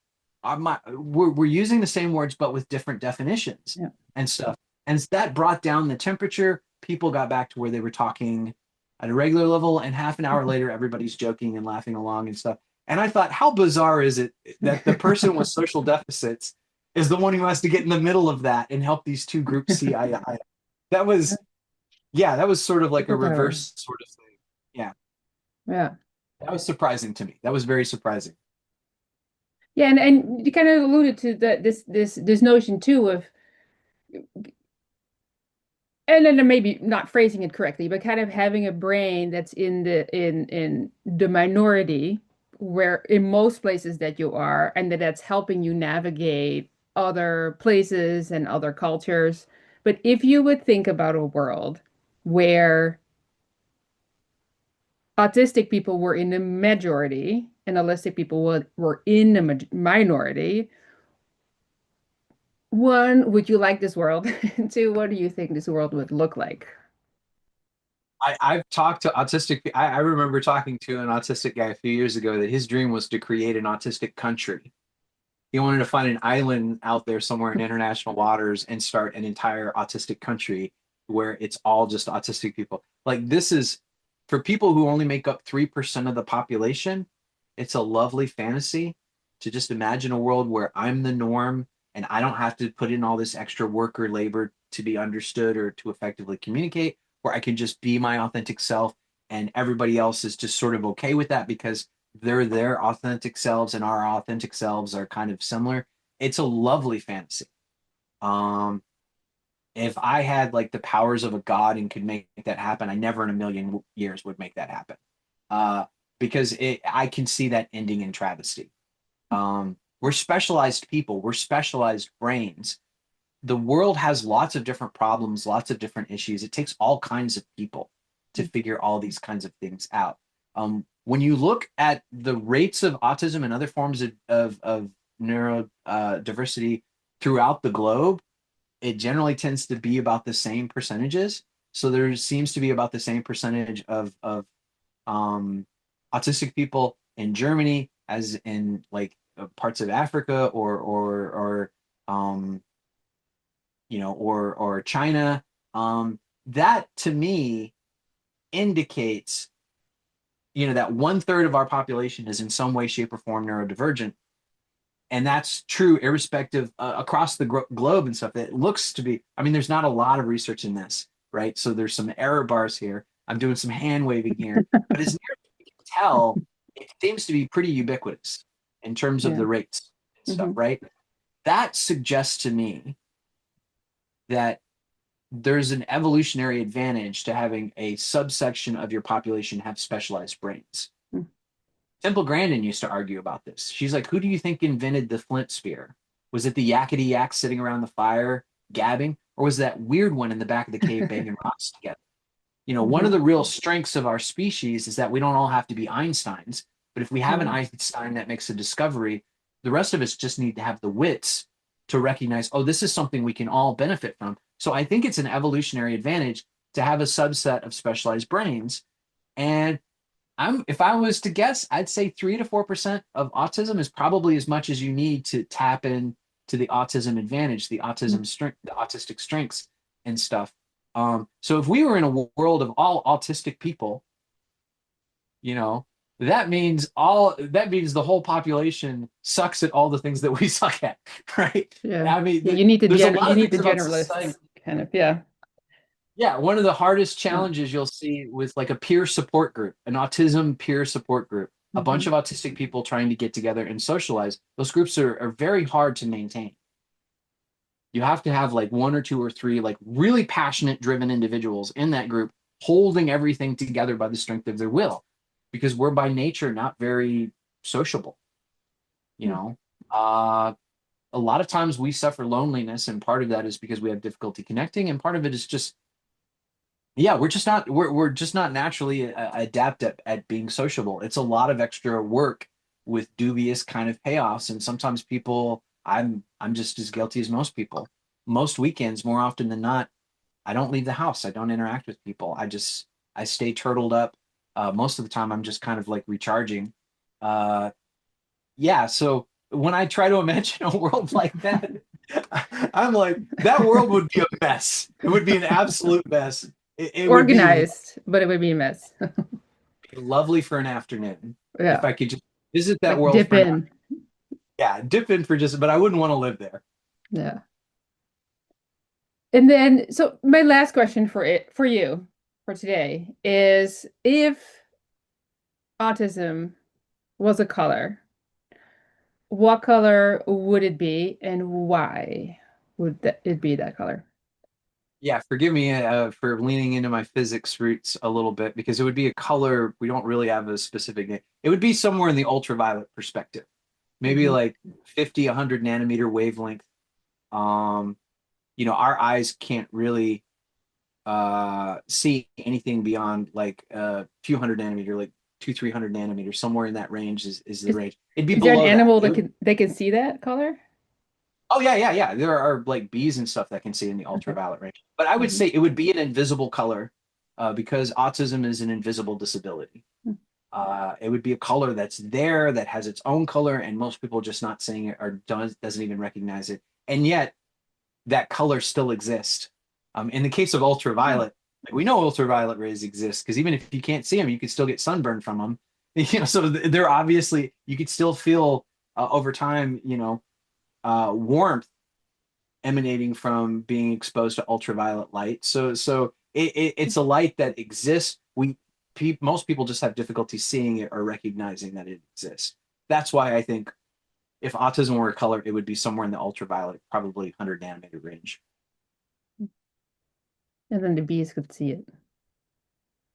we're using the same words, but with different definitions Yeah. and stuff. And that brought down the temperature. People got back to where they were talking at a regular level. And half an hour later, everybody's joking and laughing along and stuff. And I thought, how bizarre is it that the person with social deficits is the one who has to get in the middle of that and help these two groups see eye to eye? That was, yeah, that was sort of like a Superpower. reverse sort of thing. Yeah, Yeah. that was surprising to me. That was very surprising. Yeah, and you kind of alluded to this notion too of, and then maybe not phrasing it correctly, but kind of having a brain that's in the minority, where in most places that you are, and that's helping you navigate other places and other cultures. But if you would think about a world where autistic people were in the majority and autistic people were in the minority, one, would you like this world? And two, what do you think this world would look like? I've talked to autistic. I remember talking to an autistic guy a few years ago that his dream was to create an autistic country. He wanted to find an island out there somewhere in international waters and start an entire autistic country where it's all just autistic people. Like this is for people who only make up 3% of the population, it's a lovely fantasy to just imagine a world where I'm the norm and I don't have to put in all this extra work or labor to be understood or to effectively communicate, where I can just be my authentic self and everybody else is just sort of okay with that because they're their authentic selves and our authentic selves are kind of similar. It's a lovely fantasy. Um, if I had like the powers of a god and could make that happen, I never in a million years would make that happen. Uh, because I can see that ending in travesty. We're specialized people, we're specialized brains. The world has lots of different problems, lots of different issues. It takes all kinds of people to figure all these kinds of things out. When you look at the rates of autism and other forms of neurodiversity throughout the globe, it generally tends to be about the same percentages. So there seems to be about the same percentage of um, autistic people in Germany as in like parts of Africa or or China. That to me indicates, that 1/3 of our population is in some way, shape, or form neurodivergent. And that's true irrespective across the globe and stuff. It looks to be, I mean, there's not a lot of research in this, right? So there's some error bars here. I'm doing some hand waving here, but as near as we can tell, it seems to be pretty ubiquitous in terms of Yeah. the rates and stuff, Hmm. right? That suggests to me that there's an evolutionary advantage to having a subsection of your population have specialized brains. Temple Grandin used to argue about this. She's like, who do you think invented the flint spear? Was it the yakety yak sitting around the fire gabbing? Or was that weird one in the back of the cave banging rocks together? One of Hmm. the real strengths of our species is that we don't all have to be Einsteins. But if we have an Yeah. Einstein that makes a discovery, the rest of us just need to have the wits to recognize, oh, this is something we can all benefit from. So I think it's an evolutionary advantage to have a subset of specialized brains. And if I was to guess, I'd say 3 to 4% of autism is probably as much as you need to tap in to the autism advantage, the autism strength, the autistic strengths and stuff. So if we were in a world of all autistic people, you know, that means the whole population sucks at all the things that we suck at, right? Yeah. I mean, Yeah. You need there's a lot you of need the things about society. generalists kind of. Yeah. Yeah, one of the hardest Yeah. challenges you'll see with like a peer support group, an autism peer support group, a bunch Hmm. of autistic people trying to get together and socialize. Those groups are very hard to maintain. You have to have like one or two or three like really passionate, driven individuals in that group holding everything together by the strength of their will, because we're by nature not very sociable. You know, uh, a lot of times we suffer loneliness, and part of that is because we have difficulty connecting, and part of it is just Yeah, we're just not naturally adept at being sociable. It's a lot of extra work with dubious kind of payoffs, and sometimes people, I'm just as guilty as most people. Most weekends, more often than not, I don't leave the house. I don't interact with people. I stay turtled up. Most of the time, I'm just kind of like recharging. Uh, yeah, so when I try to imagine a world like that, I'm like, that world would be a mess. It would be an absolute mess. It would be Organized, but it would be a mess. lovely for an afternoon if Yeah, I could just visit that like world dip for an in. yeah, dip in for just, but I wouldn't want to live there. Yeah. And then, so my last question for you for today is if autism was a color, what color would it be and why would it be that color? Yeah, forgive me for leaning into my physics roots a little bit because it would be a color we don't really have a specific name. It would be somewhere in the ultraviolet perspective, maybe Hmm. like 50, 100 nanometer wavelength. Um, our eyes can't really see anything beyond like a few hundred nanometer, like 300 nanometers, somewhere in that range is the Is range. It'd be is there an below that. animal It that would, can see that color? oh yeah, yeah, yeah. There are like bees and stuff that can see in the Okay. ultraviolet range. But I would Hmm. say it would be an invisible color because autism is an invisible disability. It would be a color that's there that has its own color, and most people just not seeing it or doesn't even recognize it. And yet that color still exists. In the case of Hmm. ultraviolet, like we know ultraviolet rays exist because even if you can't see them, you could still get sunburned from them. So they're obviously you could still feel over time, warmth emanating from being exposed to ultraviolet light. So it's a light that exists. Most people just have difficulty seeing it or recognizing that it exists. That's why I think if autism were a color, it would be somewhere in the ultraviolet, probably 100 nanometer range. And then the bees could see it.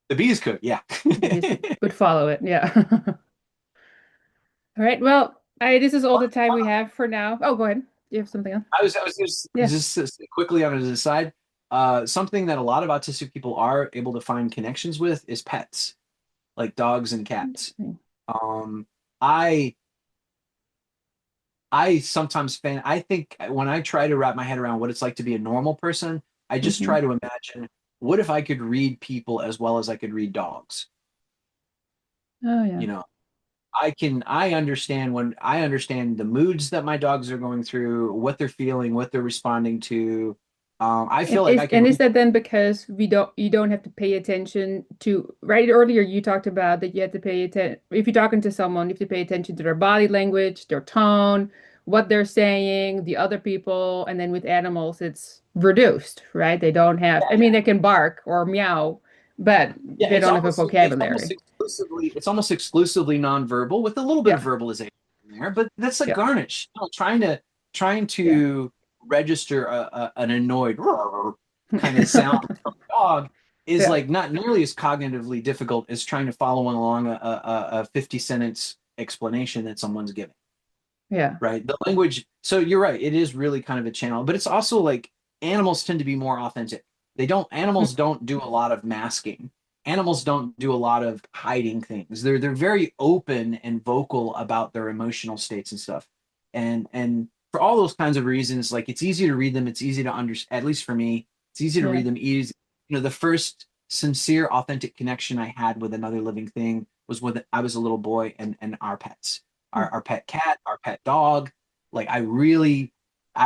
The bees could, yeah. The bees would follow it. Yeah. All right. Well, this is all the time we have for now. Oh, go ahead. Do you have something else? I was Yeah. just quickly on the side. Something that a lot of autistic people are able to find connections with is pets, like dogs and cats. Interesting. Um, I I sometimes I think when I try to wrap my head around what it's like to be a normal person, I just Hmm. try to imagine what if I could read people as well as I could read dogs. Oh, yeah. You know, I understand the moods that my dogs are going through, what they're feeling, what they're responding to. I feel like I could And is read. that then because you don't have to pay attention to right earlier you talked about that you have to pay attention if you're talking to someone, you have to pay attention to their body language, their tone, what they're saying, the other people, and then with animals it's reduced, right? They don't have, I mean, they can bark or meow, but Yeah, they don't have a vocabulary. it's almost exclusively nonverbal with a little bit of Yeah. verbalization in there, but that's a Yeah. garnish. Trying Yeah. to register an annoyed kind of sound from a dog is Yeah. like not nearly as cognitively difficult as trying to follow along a 50 sentence explanation that someone's giving, Yeah. right? The language. So you're right. It is really kind of a channel, but it's also like animals tend to be more authentic. Animals don't do a lot of masking. Animals don't do a lot of hiding things. They're very open and vocal about their emotional states and stuff. And for all those kinds of reasons, like it's easy to read them. It's easy to understand, at least for me, it's easy to Yeah. read them easy. The first sincere, authentic connection I had with another living thing was when I was a little boy and our pets our pet cat, our pet dog. Like I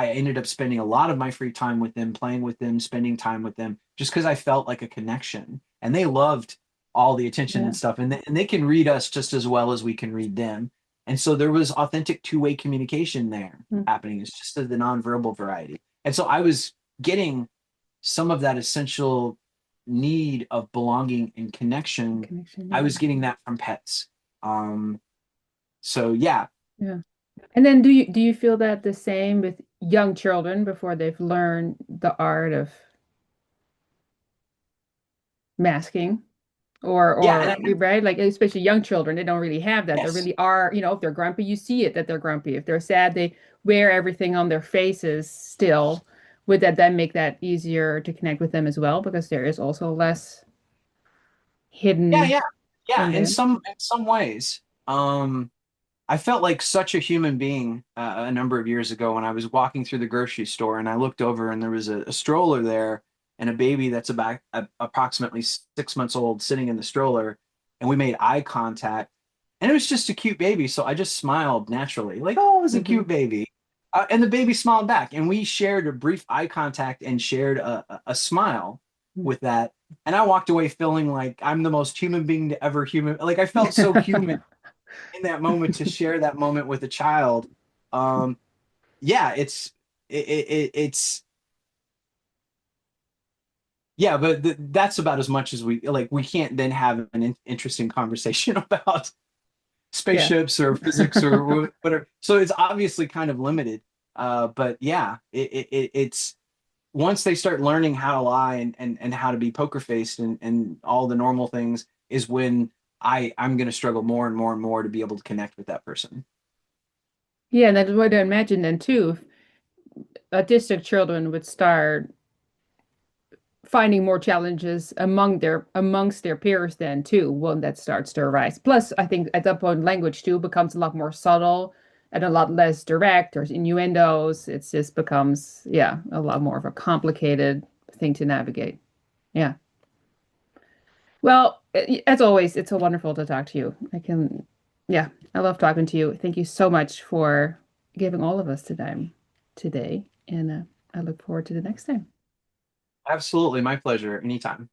ended up spending a lot of my free time with them, playing with them, spending time with them, just because I felt like a connection. And they loved all the attention Yeah. and stuff. And they can read us just as well as we can read them. And so there was authentic two-way communication there happening. It's just the nonverbal variety. And so I was getting some of that essential need of belonging and connection. Connection. I Yeah. was getting that from pets. Um, so yeah, Yeah. And then do you feel that the same with young children before they've learned the art of masking yeah, and or right? Like especially young children, they don't really have that. They yes, really are, if they're grumpy, you see it that they're grumpy. If they're sad, they wear everything on their faces still, would that then make that easier to connect with them as well? Because there is also less Yeah, hidden yeah. Yeah, in in there. some ways. I felt like such a human being a number of years ago when I was walking through the grocery store and I looked over and there was a stroller there and a baby that's about approximately 6 months old sitting in the stroller, and we made eye contact, and it was just a cute baby, so I just smiled naturally, like, oh, it was a Hmm. cute baby, and the baby smiled back, and we shared a brief eye contact and shared a smile with that, and I walked away feeling like I'm the most human being to ever human. Like I felt so human in that moment to share that moment with a child. Um, yeah, it's yeah, but that's about as much as we like. We can't then have an interesting conversation about Yeah. spaceships or physics or whatever. So it's obviously kind of limited. But yeah, it's once they start learning how to lie and how to be poker faced and all the normal things is when I'm going to struggle more and more and more to be able to connect with that person. Yeah, and that's what I imagine then too. If autistic children would start finding more challenges amongst their peers then too when that starts to arise. Plus, I think at that point language too becomes a lot more subtle and a lot less direct. There's innuendos. It just becomes, yeah, a lot more of a complicated thing to navigate. Yeah. Well, as always, it's so wonderful to talk to you. Yeah, I love talking to you. Thank you so much for giving all of us the time today, and I look forward to the next time. Absolutely, my pleasure. Anytime.